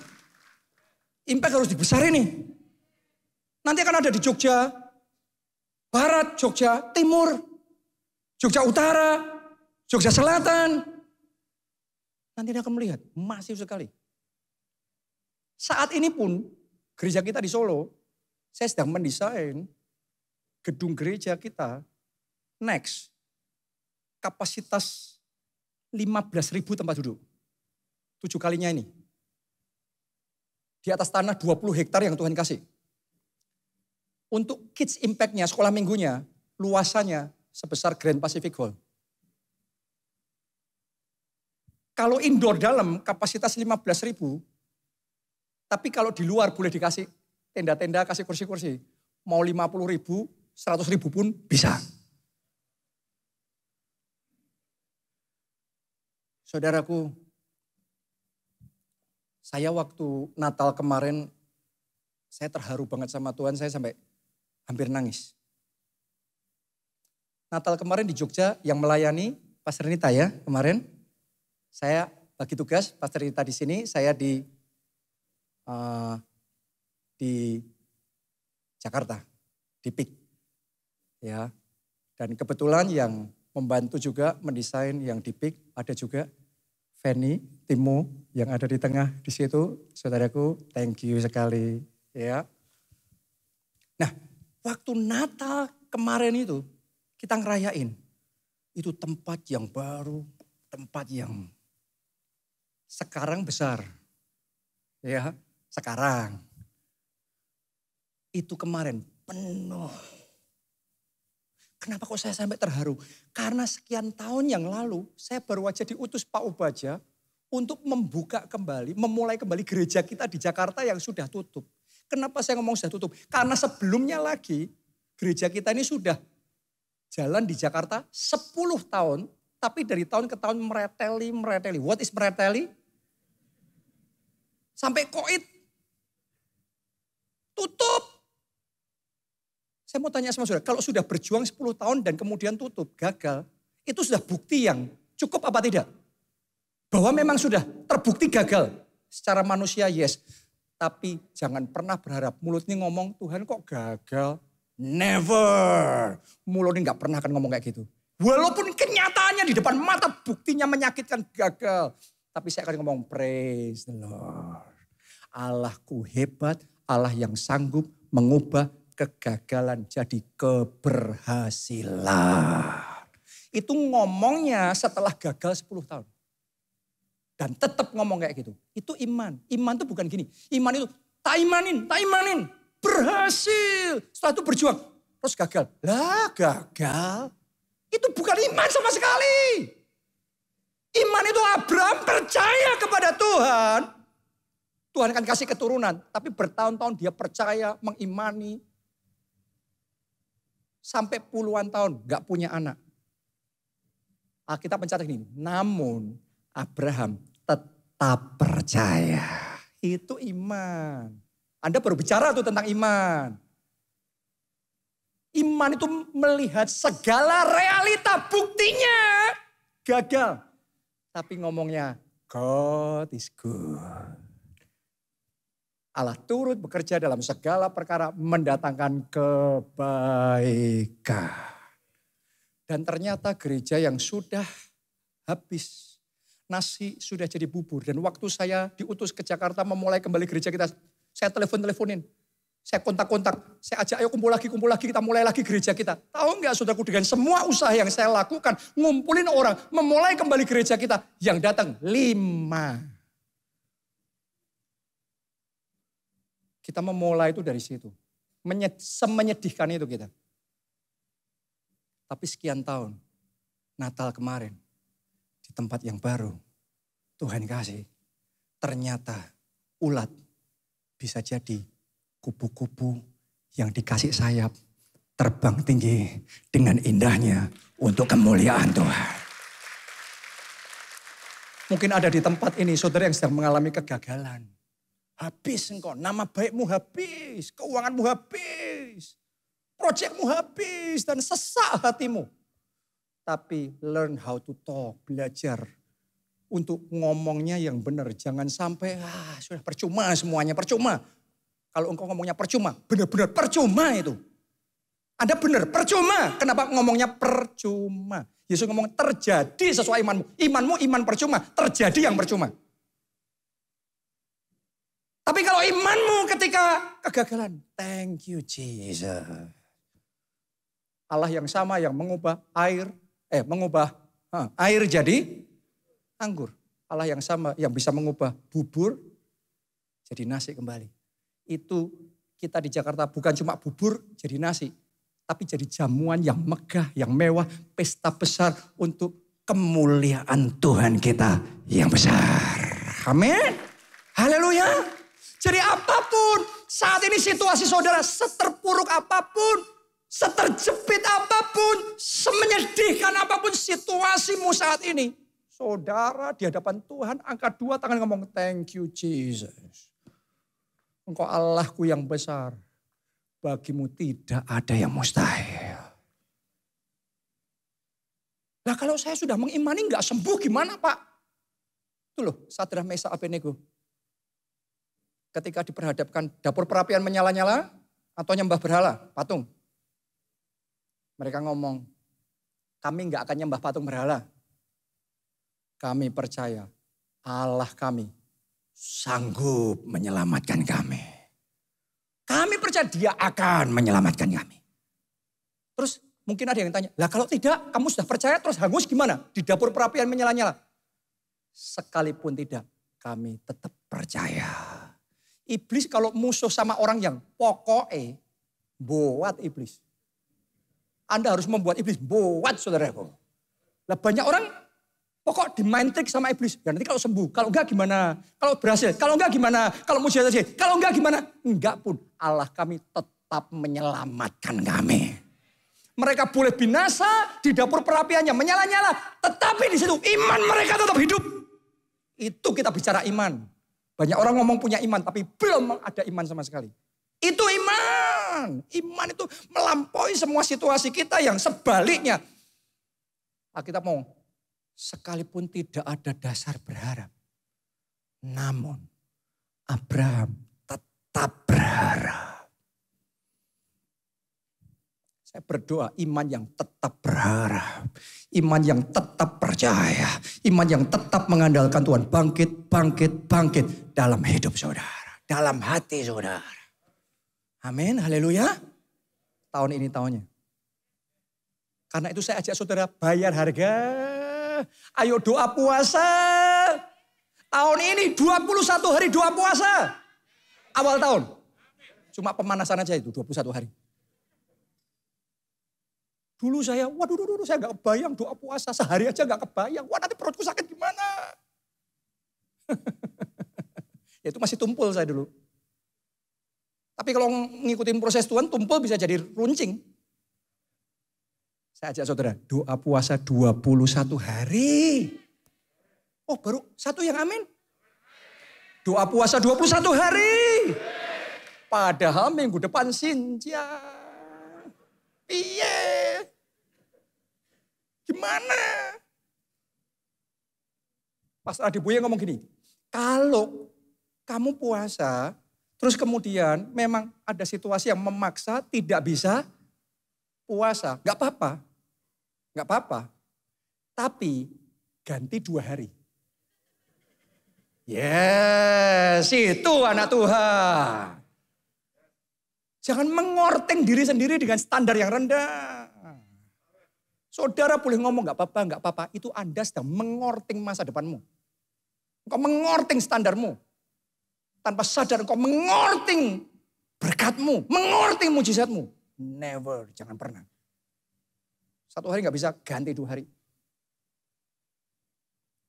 Impact harus dibesarin nih. Nanti akan ada di Jogja Barat, Jogja Timur, Jogja Utara, Jogja Selatan. Nanti Anda akan melihat masif sekali. Saat ini pun gereja kita di Solo, saya sedang mendesain gedung gereja kita next. Kapasitas 15.000 tempat duduk. 7 kalinya ini. Di atas tanah 20 hektar yang Tuhan kasih. Untuk kids impact-nya, sekolah minggunya, luasannya sebesar Grand Pacific Hall. Kalau indoor dalam kapasitas 15.000, tapi kalau di luar boleh dikasih tenda-tenda, kasih kursi-kursi. Mau 50.000, 100.000 pun bisa. Saudaraku, saya waktu Natal kemarin, saya terharu banget sama Tuhan, saya sampai hampir nangis. Natal kemarin di Jogja yang melayani Pastor Nita ya kemarin. Saya bagi tugas Pastor Nita di sini, saya di Jakarta, di PIK. Ya. Dan kebetulan yang membantu juga mendesain yang di PIK ada juga Fanny, Timo yang ada di tengah di situ. Saudaraku, thank you sekali ya. Nah, waktu Natal kemarin itu kita ngerayain. Itu tempat yang baru, tempat yang sekarang besar. Ya, sekarang. Itu kemarin penuh. Kenapa kok saya sampai terharu? Karena sekian tahun yang lalu saya baru aja diutus Pak Ubaja untuk membuka kembali, memulai kembali gereja kita di Jakarta yang sudah tutup. Kenapa saya ngomong sudah tutup? Karena sebelumnya lagi gereja kita ini sudah jalan di Jakarta 10 tahun. Tapi dari tahun ke tahun mereteli. What is mereteli? Sampai koit. Tutup. Saya mau tanya sama saudara, kalau sudah berjuang 10 tahun dan kemudian tutup, gagal. Itu sudah bukti yang cukup apa tidak? Bahwa memang sudah terbukti gagal. Secara manusia yes. Tapi jangan pernah berharap mulut ini ngomong, Tuhan kok gagal. Never. Mulut ini gak pernah akan ngomong kayak gitu. Walaupun kenyataannya di depan mata buktinya menyakitkan gagal. Tapi saya akan ngomong praise the Lord. Allahku hebat, Allah yang sanggup mengubah kegagalan jadi keberhasilan. Itu ngomongnya setelah gagal 10 tahun. Dan tetap ngomong kayak gitu. Itu iman. Iman itu bukan gini. Iman itu tak imanin. Berhasil. Setelah itu berjuang. Terus gagal. Lah gagal. Itu bukan iman sama sekali. Iman itu Abraham percaya kepada Tuhan. Tuhan akan kasih keturunan. Tapi bertahun-tahun dia percaya, mengimani. Sampai puluhan tahun gak punya anak. Alkitab mencatat ini. Namun Abraham tetap percaya. Itu iman. Anda baru bicara tuh tentang iman. Iman itu melihat segala realita buktinya gagal. Tapi ngomongnya God is good. Allah turut bekerja dalam segala perkara mendatangkan kebaikan. Dan ternyata gereja yang sudah habis, nasi sudah jadi bubur. Dan waktu saya diutus ke Jakarta memulai kembali gereja kita, saya telepon-teleponin. Saya kontak-kontak, saya ajak ayo kumpul lagi, kita mulai lagi gereja kita. Tahu nggak saudaraku, dengan semua usaha yang saya lakukan, ngumpulin orang, memulai kembali gereja kita, yang datang 5. Kita memulai itu dari situ. Semenyedihkan itu kita. Tapi sekian tahun, Natal kemarin, di tempat yang baru, Tuhan kasih, ternyata ulat bisa jadi kupu-kupu yang dikasih sayap terbang tinggi dengan indahnya untuk kemuliaan Tuhan. Mungkin ada di tempat ini saudara yang sedang mengalami kegagalan. Habis engkau, nama baikmu habis, keuanganmu habis, proyekmu habis dan sesak hatimu. Tapi learn how to talk, belajar untuk ngomongnya yang benar. Jangan sampai sudah percuma semuanya, percuma. Kalau engkau ngomongnya percuma, benar-benar percuma itu. Anda benar, percuma. Kenapa ngomongnya percuma? Yesus ngomong terjadi sesuai imanmu. Imanmu iman percuma, terjadi yang percuma. Tapi kalau imanmu ketika kegagalan, thank you Jesus. Allah yang sama yang mengubah air jadi anggur. Allah yang sama yang bisa mengubah bubur jadi nasi kembali. Itu kita di Jakarta bukan cuma bubur jadi nasi. Tapi jadi jamuan yang megah, yang mewah, pesta besar untuk kemuliaan Tuhan kita yang besar. Amin. Haleluya. Jadi apapun saat ini situasi saudara seterpuruk apapun, seterjepit apapun, semenyedihkan apapun situasimu saat ini. Saudara di hadapan Tuhan angkat 2 tangan ngomong thank you Jesus. Engkau Allahku yang besar. Bagimu tidak ada yang mustahil. Nah kalau saya sudah mengimani gak sembuh gimana Pak? Itu loh Sadrah Mesak Abednego. Ketika diperhadapkan dapur perapian menyala-nyala atau nyembah berhala, patung. Mereka ngomong, kami gak akan nyembah patung berhala. Kami percaya Allah kami sanggup menyelamatkan kami. Kami percaya dia akan menyelamatkan kami. Terus mungkin ada yang tanya, lah kalau tidak kamu sudah percaya terus hangus gimana? Di dapur perapian menyala-nyala. Sekalipun tidak, kami tetap percaya. Iblis kalau musuh sama orang yang pokoknya buat iblis. Anda harus membuat iblis buat saudaraku. Lah banyak orang pokok dimain trik sama iblis. Ya nanti kalau sembuh, kalau enggak gimana? Kalau berhasil, kalau enggak gimana? Kalau mujizat terjadi, kalau enggak gimana? Enggak pun Allah kami tetap menyelamatkan kami. Mereka boleh binasa di dapur perapiannya menyala-nyala, tetapi di situ iman mereka tetap hidup. Itu kita bicara iman. Banyak orang ngomong punya iman tapi belum ada iman sama sekali. Itu iman. Iman itu melampaui semua situasi kita yang sebaliknya. Kita mau sekalipun tidak ada dasar berharap. Namun Abraham tetap berharap. Saya berdoa iman yang tetap berharap. Iman yang tetap percaya. Iman yang tetap mengandalkan Tuhan. Bangkit, bangkit, bangkit dalam hidup saudara. Dalam hati saudara. Amin, haleluya. Tahun ini tahunnya. Karena itu saya ajak saudara bayar harga. Ayo doa puasa. Tahun ini 21 hari doa puasa. Awal tahun. Cuma pemanasan aja itu 21 hari. Dulu saya, saya gak kebayang doa puasa. Sehari aja gak kebayang. Wah nanti perutku sakit gimana. Ya itu masih tumpul saya dulu. Tapi kalau ngikutin proses Tuhan, tumpul bisa jadi runcing. Saya ajak saudara, doa puasa 21 hari. Oh baru satu yang amin. Doa puasa 21 hari. Padahal minggu depan Sinja. Iya. Gimana? Pastor Adi Buya ngomong gini. Kalau kamu puasa, terus kemudian memang ada situasi yang memaksa tidak bisa puasa. Gak apa-apa. Gak apa-apa. Tapi ganti 2 hari. Yes, itu anak Tuhan. Jangan mengorting diri sendiri dengan standar yang rendah. Saudara boleh ngomong gak apa-apa. Itu Anda sedang mengorting masa depanmu. Engkau mengorting standarmu. Tanpa sadar engkau mengorting berkatmu. Mengorting mujizatmu. Never, jangan pernah. Satu hari gak bisa ganti 2 hari.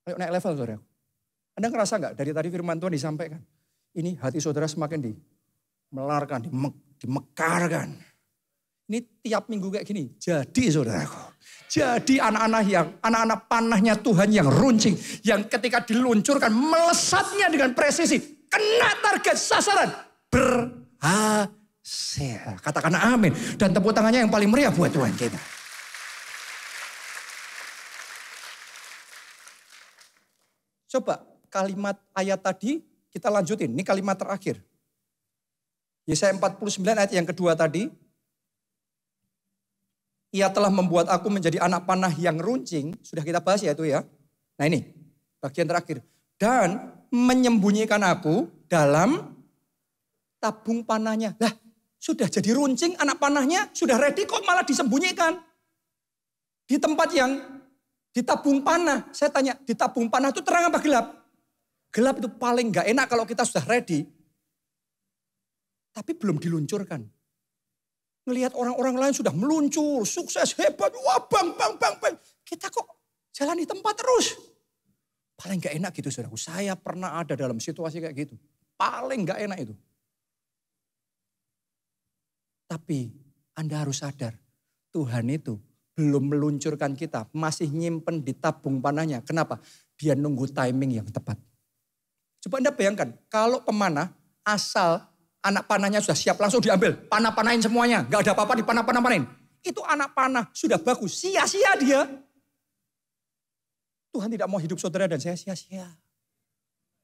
Ayo naik level saudara. Anda ngerasa gak dari tadi firman Tuhan disampaikan. Ini hati saudara semakin dimelarkan, dimekarkan. Ini tiap minggu kayak gini. Jadi saudaraku. Jadi anak-anak panahnya Tuhan yang runcing. Yang ketika diluncurkan melesatnya dengan presisi. Kena target sasaran. Berhasil. Katakan amin. Dan tepuk tangannya yang paling meriah buat Tuhan kita. Coba kalimat ayat tadi kita lanjutin. Ini kalimat terakhir. Yesaya 49 ayat yang kedua tadi. Ia telah membuat aku menjadi anak panah yang runcing. Sudah kita bahas ya itu ya. Nah ini bagian terakhir. Dan menyembunyikan aku dalam tabung panahnya. Lah sudah jadi runcing anak panahnya. Sudah ready kok malah disembunyikan. Di tempat yang di tabung panah. Saya tanya di tabung panah itu terang apa gelap? Gelap itu paling gak enak kalau kita sudah ready. Tapi belum diluncurkan. Ngelihat orang-orang lain sudah meluncur, sukses, hebat, wah bang. Kita kok jalan di tempat terus. Paling gak enak gitu saudaraku. Saya pernah ada dalam situasi kayak gitu. Paling gak enak itu. Tapi Anda harus sadar, Tuhan itu belum meluncurkan kita. Masih nyimpen di tabung panahnya. Kenapa? Dia nunggu timing yang tepat. Coba Anda bayangkan, kalau pemanah asal anak panahnya sudah siap langsung diambil. Panah-panahin semuanya. Gak ada apa-apa di panah-panahin. Itu anak panah sudah bagus. Sia-sia dia. Tuhan tidak mau hidup saudara dan saya sia-sia.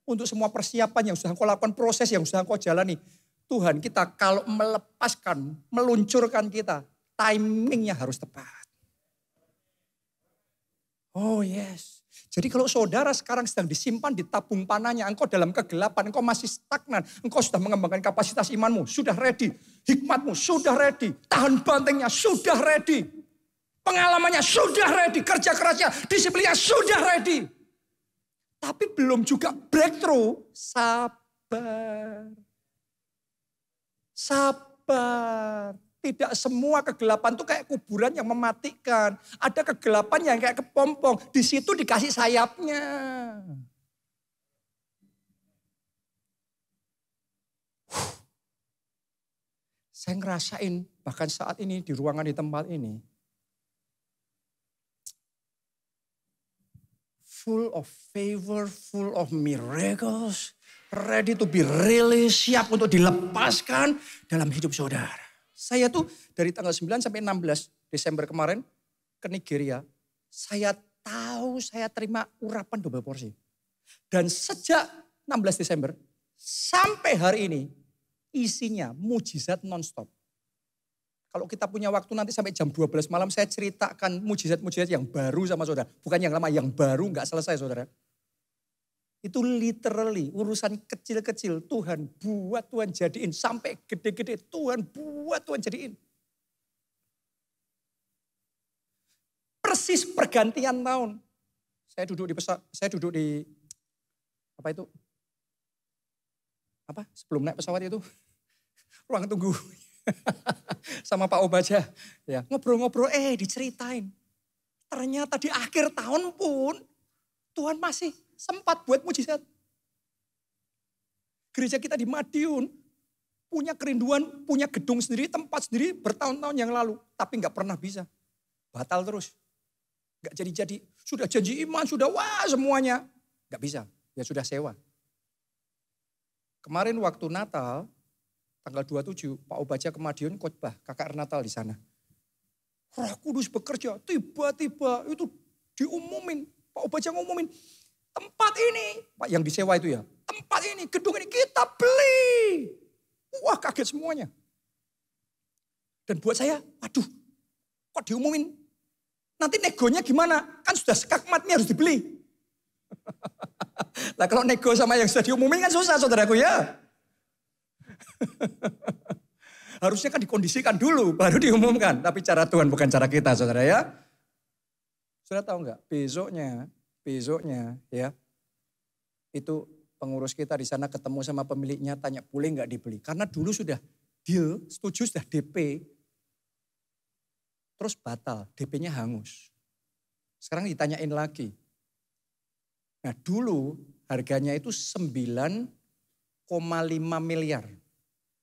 Untuk semua persiapan yang sudah kau lakukan, proses yang sudah kau jalani. Tuhan kita kalau melepaskan, meluncurkan kita. Timingnya harus tepat. Oh yes. Jadi kalau saudara sekarang sedang disimpan di tabung panahnya, engkau dalam kegelapan, engkau masih stagnan, engkau sudah mengembangkan kapasitas imanmu, sudah ready, hikmatmu sudah ready, tahan bantengnya sudah ready, pengalamannya sudah ready, kerja kerasnya, disiplinnya sudah ready. Tapi belum juga breakthrough, sabar. Sabar. Tidak semua kegelapan itu kayak kuburan yang mematikan. Ada kegelapan yang kayak kepompong. Di situ dikasih sayapnya. Saya ngerasain bahkan saat ini di ruangan di tempat ini. Full of favor, full of miracles. Ready to be released, siap untuk dilepaskan dalam hidup saudara. Saya tuh dari tanggal 9 sampai 16 Desember kemarin ke Nigeria. Saya tahu saya terima urapan double porsi. Dan sejak 16 Desember sampai hari ini isinya mujizat nonstop. Kalau kita punya waktu nanti sampai jam 12 malam saya ceritakan mujizat-mujizat yang baru sama saudara. Bukan yang lama, yang baru gak selesai saudara. Itu literally urusan kecil-kecil Tuhan buat, Tuhan jadiin. Sampai gede-gede Tuhan buat, Tuhan jadiin. Persis pergantian tahun. Saya duduk di apa itu? Apa? Sebelum naik pesawat itu. Ruang tunggu. Sama Pak Obaja. Ya, ngobrol-ngobrol, diceritain. Ternyata di akhir tahun pun Tuhan masih sempat buat mujizat. Gereja kita di Madiun punya kerinduan, punya gedung sendiri, tempat sendiri bertahun-tahun yang lalu. Tapi gak pernah bisa. Batal terus. Gak jadi-jadi. Sudah janji iman, sudah wah semuanya. Gak bisa. Ya sudah sewa. Kemarin waktu Natal, tanggal 27, Pak Obaja ke Madiun khotbah, KKR Natal di sana. Roh Kudus bekerja, tiba-tiba itu diumumin. Pak Obaja ngumumin, tempat ini, Pak yang disewa itu ya, tempat ini, gedung ini kita beli. Wah kaget semuanya. Dan buat saya, waduh, kok diumumin? Nanti negonya gimana? Kan sudah skakmatnya harus dibeli. Lah kalau nego sama yang sudah diumumin kan susah saudaraku ya. Harusnya kan dikondisikan dulu, baru diumumkan. Tapi cara Tuhan bukan cara kita, saudara ya. Saudara tahu nggak? Besoknya ya, itu pengurus kita di sana ketemu sama pemiliknya, tanya boleh nggak dibeli. Karena dulu sudah deal, setuju sudah DP, terus batal, DP-nya hangus. Sekarang ditanyain lagi. Nah dulu harganya itu 9,5 miliar.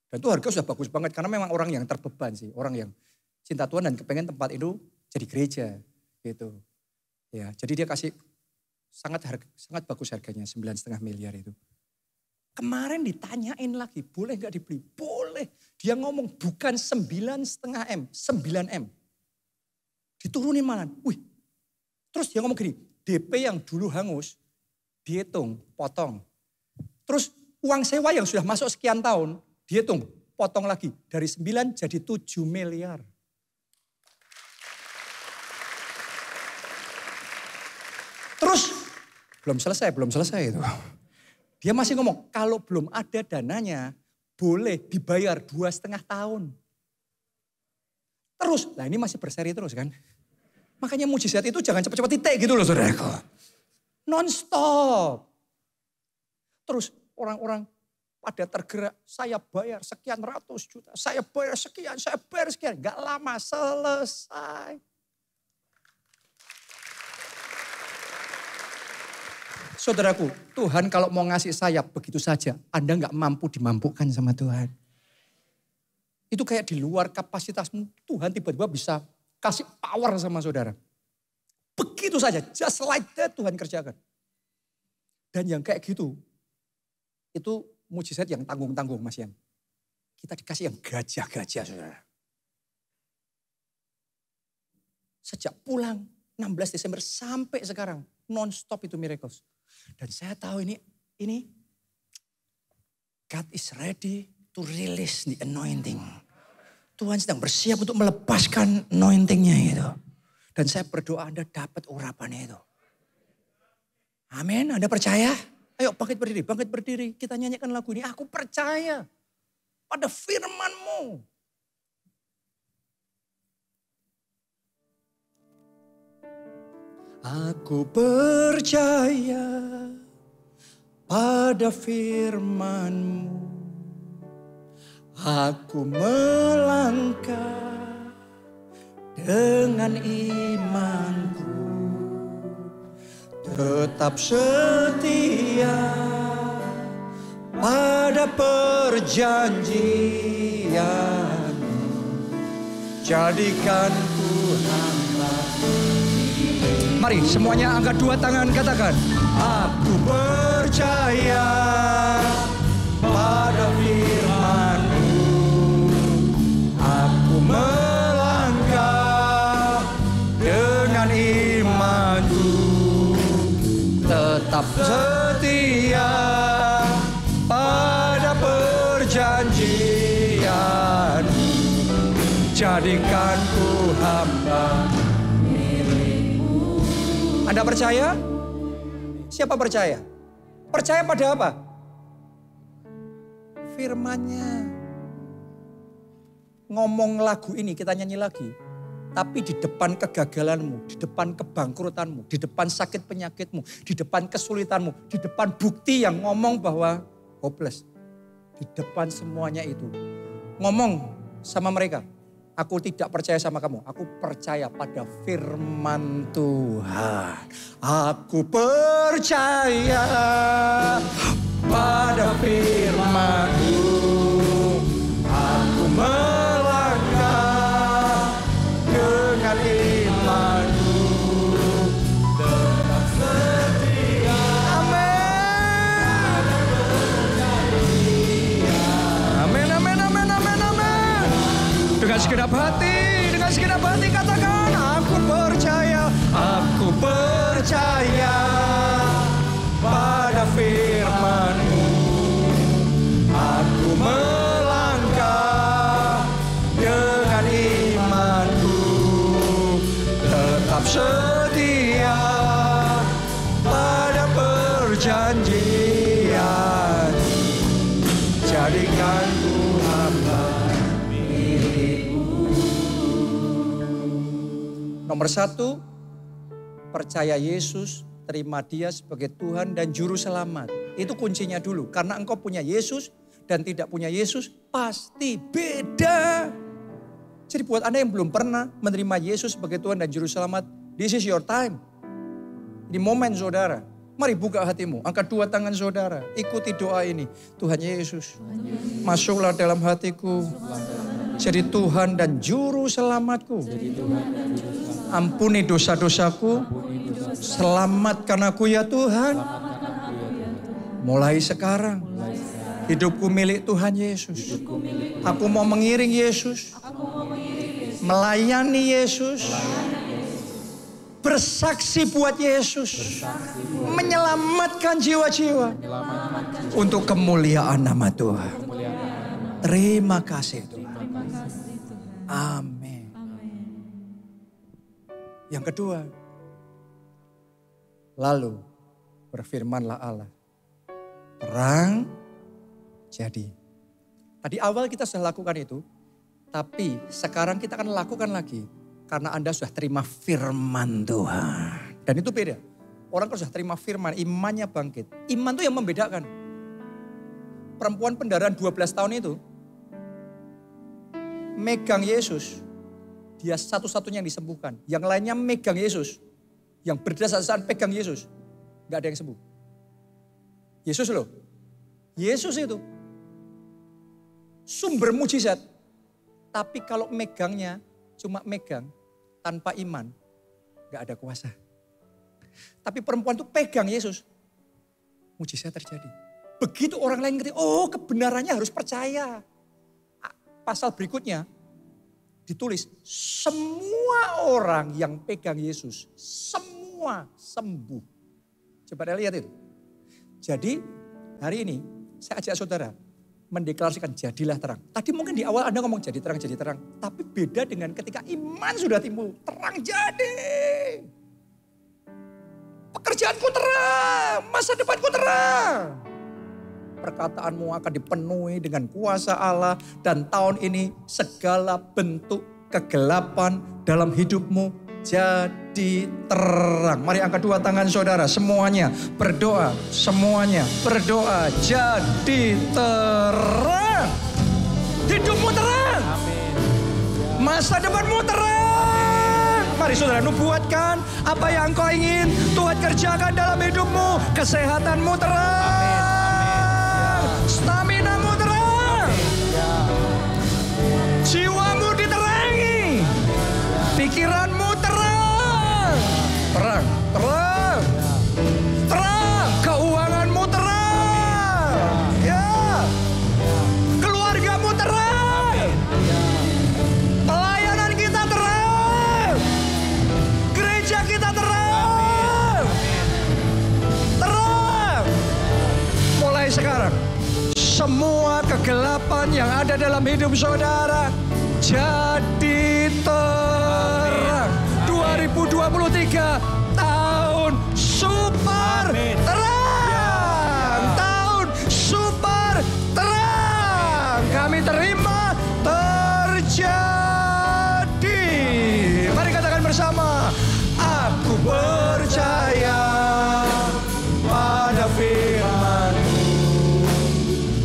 Dan itu harga sudah bagus banget karena memang orang yang terbeban sih. Orang yang cinta Tuhan dan kepengen tempat itu jadi gereja gitu. Ya, jadi dia kasih sangat bagus harganya 9,5 miliar itu. Kemarin ditanyain lagi, boleh nggak dibeli? Boleh. Dia ngomong bukan 9,5 M, 9 M. Diturunin malah. Wih. Terus dia ngomong gini, DP yang dulu hangus, dihitung, potong. Terus uang sewa yang sudah masuk sekian tahun, dihitung, potong lagi. Dari 9 jadi 7 miliar. Terus belum selesai itu. Dia masih ngomong, kalau belum ada dananya, boleh dibayar 2,5 tahun. Terus, nah ini masih berseri terus kan. Makanya mujizat itu jangan cepat-cepat titik gitu loh saudaraku. Non-stop. Terus orang-orang pada tergerak, saya bayar sekian ratus juta, saya bayar sekian. Gak lama selesai. Saudaraku, Tuhan kalau mau ngasih saya begitu saja, Anda gak mampu dimampukan sama Tuhan. Itu kayak di luar kapasitasmu, Tuhan tiba-tiba bisa kasih power sama saudara. Begitu saja, just like that Tuhan kerjakan. Dan yang kayak gitu, itu mujizat yang tanggung-tanggung Mas Yan. Kita dikasih yang gajah-gajah saudara. Sejak pulang 16 Desember sampai sekarang, non-stop itu miracles. Dan saya tahu ini God is ready to release the anointing. Tuhan sedang bersiap untuk melepaskan anointingnya itu. Dan saya berdoa Anda dapat urapannya itu. Amin, Anda percaya? Ayo bangkit berdiri. Kita nyanyikan lagu ini. Aku percaya pada firman-Mu. Aku percaya pada firman-Mu. Aku melangkah dengan imanku, tetap setia pada perjanjian-Mu. Jadikan ku hamba. Mari semuanya angkat dua tangan, katakan. Aku percaya pada firman-Mu. Aku melangkah dengan imanku, tetap setia pada perjanjian. Jadikan ku hamba milik-Mu. Anda percaya? Siapa percaya? Percaya pada apa? Firman-Nya. Ngomong lagu ini, kita nyanyi lagi. Tapi di depan kegagalanmu, di depan kebangkrutanmu, di depan sakit penyakitmu, di depan kesulitanmu, di depan bukti yang ngomong bahwa hopeless. Di depan semuanya itu. Ngomong sama mereka, aku tidak percaya sama kamu, aku percaya pada firman Tuhan. Aku percaya pada firman-Mu. Aku melangkah dengan imanku, tetap setia. Amin. Amin. Dengan segenap hati katakan, aku percaya pada firman-Mu. Aku melangkah dengan imanku, tetap setia pada perjanjian. Jadikan ku hamba. Nomor 1, percaya Yesus, terima Dia sebagai Tuhan dan Juru Selamat. Itu kuncinya dulu. Karena engkau punya Yesus dan tidak punya Yesus pasti beda. Jadi buat Anda yang belum pernah menerima Yesus sebagai Tuhan dan Juru Selamat, this is your time. Di momen saudara. Mari buka hatimu, angkat 2 tangan saudara. Ikuti doa ini. Tuhan Yesus, masuklah dalam hatiku. Jadi Tuhan dan Juru Selamatku. Ampuni dosa-dosaku. Selamatkan aku ya Tuhan. Mulai sekarang, hidupku milik Tuhan Yesus. Aku mau mengiring Yesus. Melayani Yesus. Bersaksi buat Yesus. Menyelamatkan jiwa-jiwa. Untuk kemuliaan nama Tuhan. Terima kasih Tuhan. Amin. Yang kedua, lalu berfirmanlah Allah, terang jadi. Tadi awal kita sudah lakukan itu, tapi sekarang kita akan lakukan lagi. Karena Anda sudah terima firman Tuhan. Dan itu beda. Orang kalau sudah terima firman, imannya bangkit. Iman itu yang membedakan. Perempuan pendaraan 12 tahun itu, megang Yesus, dia satu-satunya yang disembuhkan. Yang lainnya megang Yesus. Yang berdasar-dasar pegang Yesus. Gak ada yang sembuh. Yesus loh. Yesus itu. Sumber mujizat. Tapi kalau megangnya cuma megang tanpa iman. Gak ada kuasa. Tapi perempuan itu pegang Yesus. Mujizat terjadi. Begitu orang lain ngerti, oh kebenarannya harus percaya. Pasal berikutnya ditulis, semua orang yang pegang Yesus, semua sembuh. Coba Anda lihat itu. Jadi hari ini saya ajak saudara mendeklarasikan jadilah terang. Tadi mungkin di awal Anda ngomong jadi terang. Tapi beda dengan ketika iman sudah timbul, terang jadi. Pekerjaanku terang, masa depanku terang. Perkataanmu akan dipenuhi dengan kuasa Allah. Dan tahun ini segala bentuk kegelapan dalam hidupmu jadi terang. Mari angkat 2 tangan saudara. Semuanya berdoa. Semuanya berdoa. Jadi terang. Hidupmu terang. Masa depanmu terang. Mari saudara nubuatkan apa yang kau ingin Tuhan kerjakan dalam hidupmu. Kesehatanmu terang. Staminamu terang. Jiwamu diterangi. Pikiranmu terang. Terang. Keuanganmu terang. Ya. Keluargamu terang. Pelayanan kita terang. Gereja kita terang. Terang. Mulai sekarang. Semua kegelapan yang ada dalam hidup saudara jadi terang. 2023 tahun super terang. Tahun super terang. Kami terima terjadi. Mari katakan bersama. Aku percaya pada firman-Mu.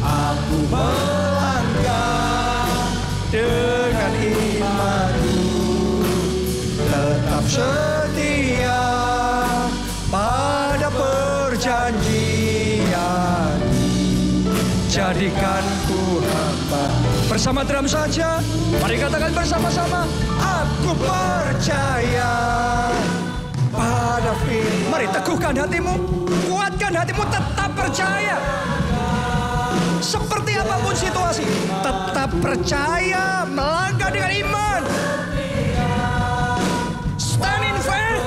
Aku melangkah dengan iman-Ku, tetap setia pada perjanjian. Jadikan ku hamba. Bersama drum saja, mari katakan bersama-sama. Aku percaya pada firman. Mari teguhkan hatimu, kuatkan hatimu, tetap percaya. Seperti apapun situasi, tetap percaya, melangkah dengan iman. Stand in faith,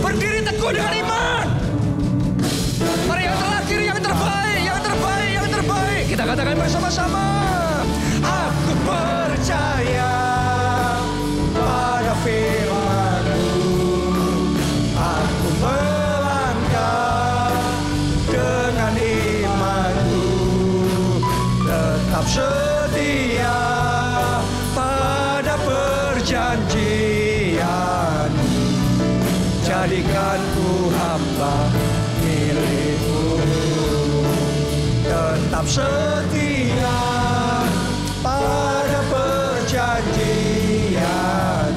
berdiri teguh dengan iman. Mari yang terakhir, yang terbaik. Kita katakan bersama-sama. Aku percaya pada firman-Mu. Aku melangkah dengan iman-Ku, tetap setia pada perjanjian. tetap setia pada perjanjian.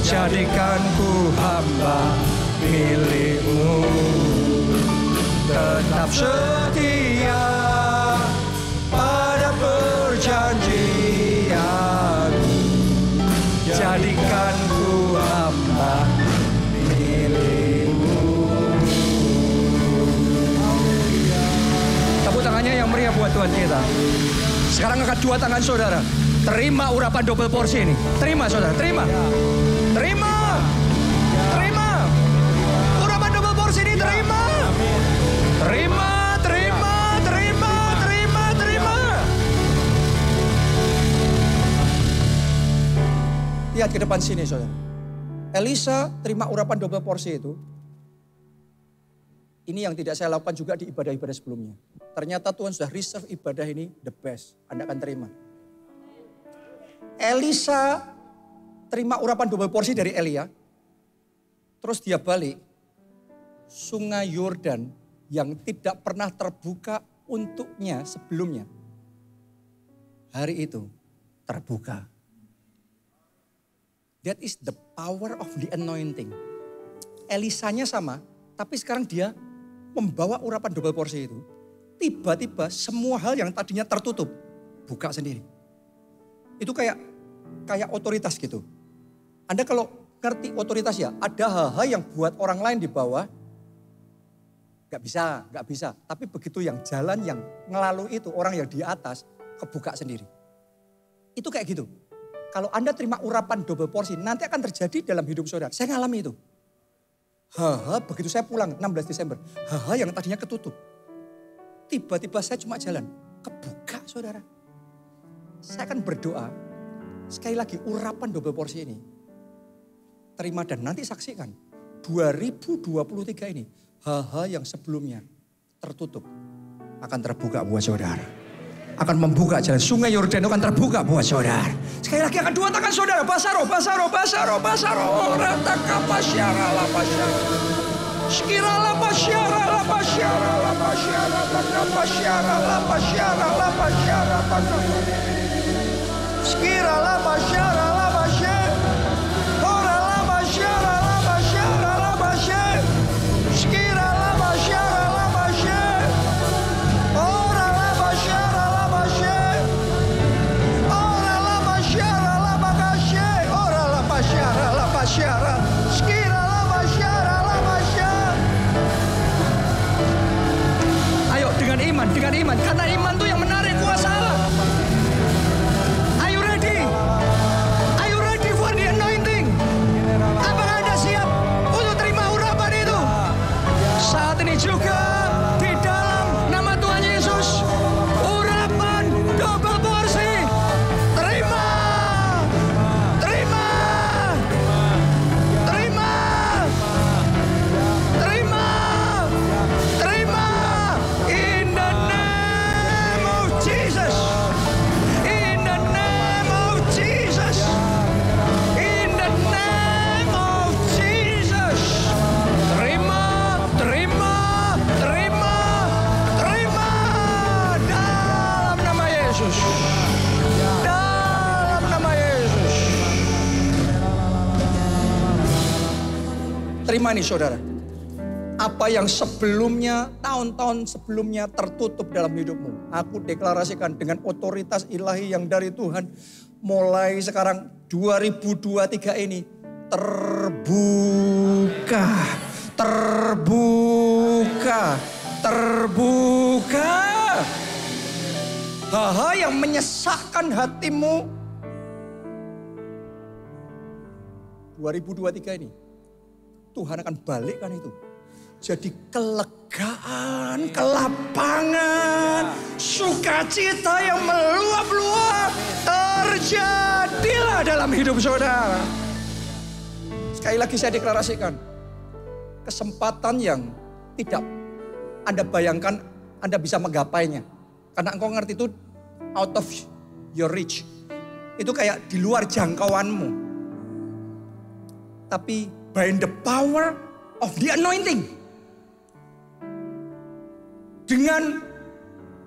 Jadikan ku hamba milik-Mu, tetap setia pada perjanjian. Jadikan ku hamba milik-Mu. Tepuk tangannya yang meriah buat Tuhan kita. Sekarang angkat dua tangan saudara. Terima urapan double porsi ini. Terima saudara, terima. Terima. Terima. Urapan double porsi ini terima. Terima, terima, terima, terima, terima. Lihat ke depan sini saudara. Elisa terima urapan double porsi itu. Ini yang tidak saya lakukan juga di ibadah-ibadah sebelumnya. Ternyata Tuhan sudah reserve ibadah ini the best. Anda akan terima. Elisa terima urapan double porsi dari Elia. Terus dia balik. Sungai Yordan yang tidak pernah terbuka untuknya sebelumnya. Hari itu terbuka. That is the power of the anointing. Elisanya sama, tapi sekarang dia membawa urapan double porsi itu. Tiba-tiba semua hal yang tadinya tertutup, buka sendiri. Itu kayak otoritas gitu. Anda kalau ngerti otoritas ya, ada hal-hal yang buat orang lain di bawah, gak bisa. Tapi begitu yang jalan yang ngelalui itu, orang yang di atas, kebuka sendiri. Itu kayak gitu. Kalau Anda terima urapan double porsi, nanti akan terjadi dalam hidup saudara. Saya ngalami itu. Begitu saya pulang 16 Desember, yang tadinya ketutup. Tiba-tiba saya cuma jalan, kebuka saudara. Saya akan berdoa, sekali lagi urapan double porsi ini. Terima dan nanti saksikan, 2023 ini, hal-hal yang sebelumnya tertutup akan terbuka buat saudara. Akan membuka jalan, sungai Yordan akan terbuka buat saudara. Sekali lagi akan dua tangan saudara, basaro. Rataka pasyara la pasyara. Skira la pasyara la pasyara la pasyara la pasyara la pasyara la pasyara la pasyara. Skira la pasyara la pasyara. Ora la pasyara la pasyara la pasyara. Skira la pasyara la pasyara. Ora la pasyara la pasyara. Ora la pasyara la pasyara. Ora la pasyara la pasyara. Skira la pasyara la pasyara. Ayo dengan iman, karena iman itu yang menarik kuasa Allah. Are you ready? Are you ready for the anointing? Apakah Anda siap untuk terima urapan itu? Saat ini juga di dalam nama Tuhan Yesus, urapan double porsi. Terima. Terima. Terima. Terima. Terima. In the name of Jesus. In the name of Jesus. In the name of Jesus. Terima, terima, terima, terima. Dalam nama Yesus. Dalam nama Yesus. Terima nih saudara. Apa yang sebelumnya, tahun-tahun sebelumnya tertutup dalam hidupmu. Aku deklarasikan dengan otoritas ilahi yang dari Tuhan. Mulai sekarang 2023 ini terbuka. Terbuka. Terbuka. Hal-hal yang menyesakkan hatimu 2023 ini. Tuhan akan balikkan itu. Jadi kelegaan, kelapangan, sukacita yang meluap-luap terjadilah dalam hidup saudara. Sekali lagi saya deklarasikan, kesempatan yang tidak Anda bayangkan Anda bisa menggapainya. Karena engkau ngerti itu out of your reach. Itu kayak di luar jangkauanmu. Tapi by the power of the anointing. Dengan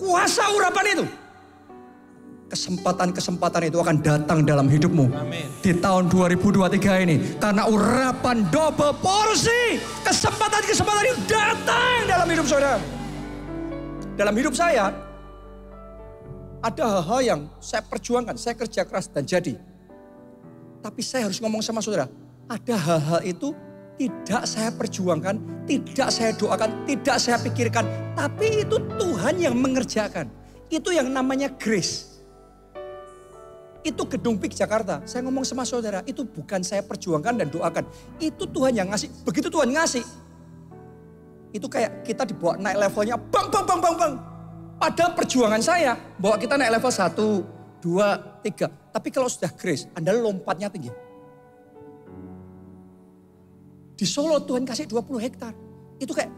kuasa urapan itu. Kesempatan-kesempatan itu akan datang dalam hidupmu. Amin. Di tahun 2023 ini. Karena urapan double porsi. Kesempatan-kesempatan itu datang dalam hidup saudara. Dalam hidup saya, ada hal-hal yang saya perjuangkan. Saya kerja keras dan jadi. Tapi saya harus ngomong sama saudara. Ada hal-hal itu tidak saya perjuangkan, tidak saya doakan, tidak saya pikirkan. Tapi itu Tuhan yang mengerjakan. Itu yang namanya grace. Itu gedung PIK Jakarta. Saya ngomong sama saudara, itu bukan saya perjuangkan dan doakan. Itu Tuhan yang ngasih. Begitu Tuhan ngasih, itu kayak kita dibawa naik levelnya, bang. Padahal perjuangan saya, bawa kita naik level 1, 2, 3. Tapi kalau sudah grace, Anda lompatnya tinggi. Di Solo Tuhan kasih 20 hektar. Itu kayak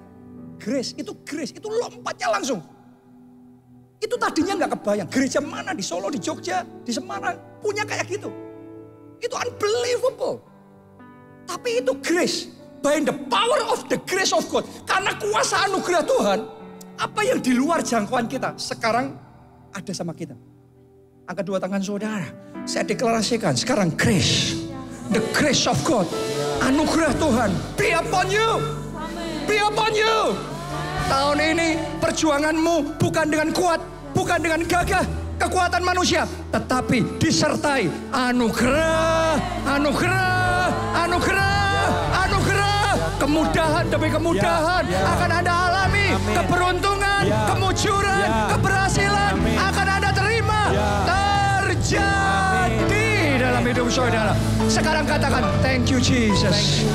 grace, itu lompatnya langsung. Itu tadinya nggak kebayang. Gereja mana di Solo, di Jogja, di Semarang punya kayak gitu. Itu unbelievable. Tapi itu grace. By the power of the grace of God. Karena kuasa anugerah Tuhan. Apa yang di luar jangkauan kita sekarang ada sama kita. Angkat dua tangan saudara. Saya deklarasikan sekarang grace. The grace of God. Anugerah Tuhan. Be upon you. Be upon you. Tahun ini perjuanganmu bukan dengan kuat, bukan dengan gagah, kekuatan manusia. Tetapi disertai anugerah. Kemudahan demi kemudahan akan Anda alami. Keberuntungan, kemujuran, keberhasilan akan Anda terima. Terjadi dalam hidup saudara. Sekarang katakan, thank you Jesus.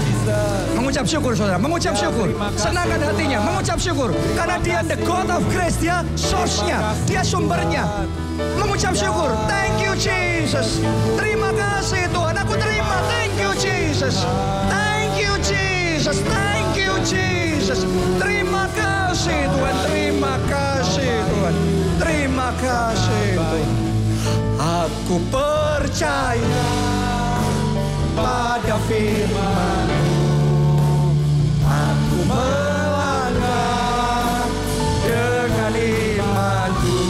Mengucap syukur saudara, mengucap syukur. Senangkan hatinya, mengucap syukur. Karena dia the God of grace, dia source-nya, dia sumbernya. Mengucap syukur, thank you Jesus. Terima kasih Tuhan, aku terima, thank you Jesus. Thank you Jesus, thank you Jesus. Terima kasih Tuhan, terima kasih Tuhan. Terima kasih Tuhan. Aku percaya pada firman-Mu. Aku melangkah dengan imanku,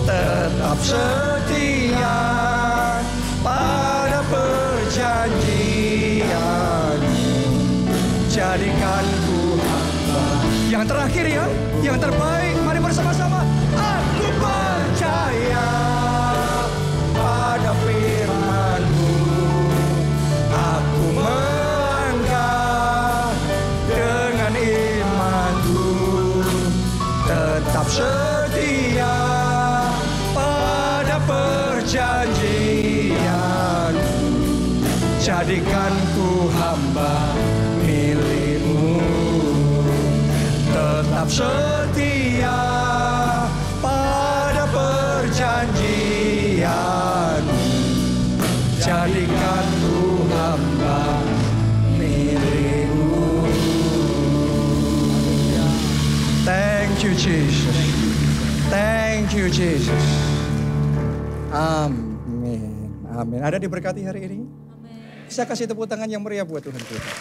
tetap setia pada perjanjian-Mu. Jadikan ku hamba. Yang terakhir ya, yang terbaik, mari bersama-sama. Aku percaya pada firman-Mu. Aku melangkah dengan imanku, tetap setia pada perjanjian. Jadikan ku hamba milik-Mu, tetap setia pada perjanjian. Jadikan ku hamba milik-Mu. Thank you Jesus. Thank you Jesus. Amin. Amin. Ada diberkati hari ini? Bisa kasih tepuk tangan yang meriah buat Tuhan kita.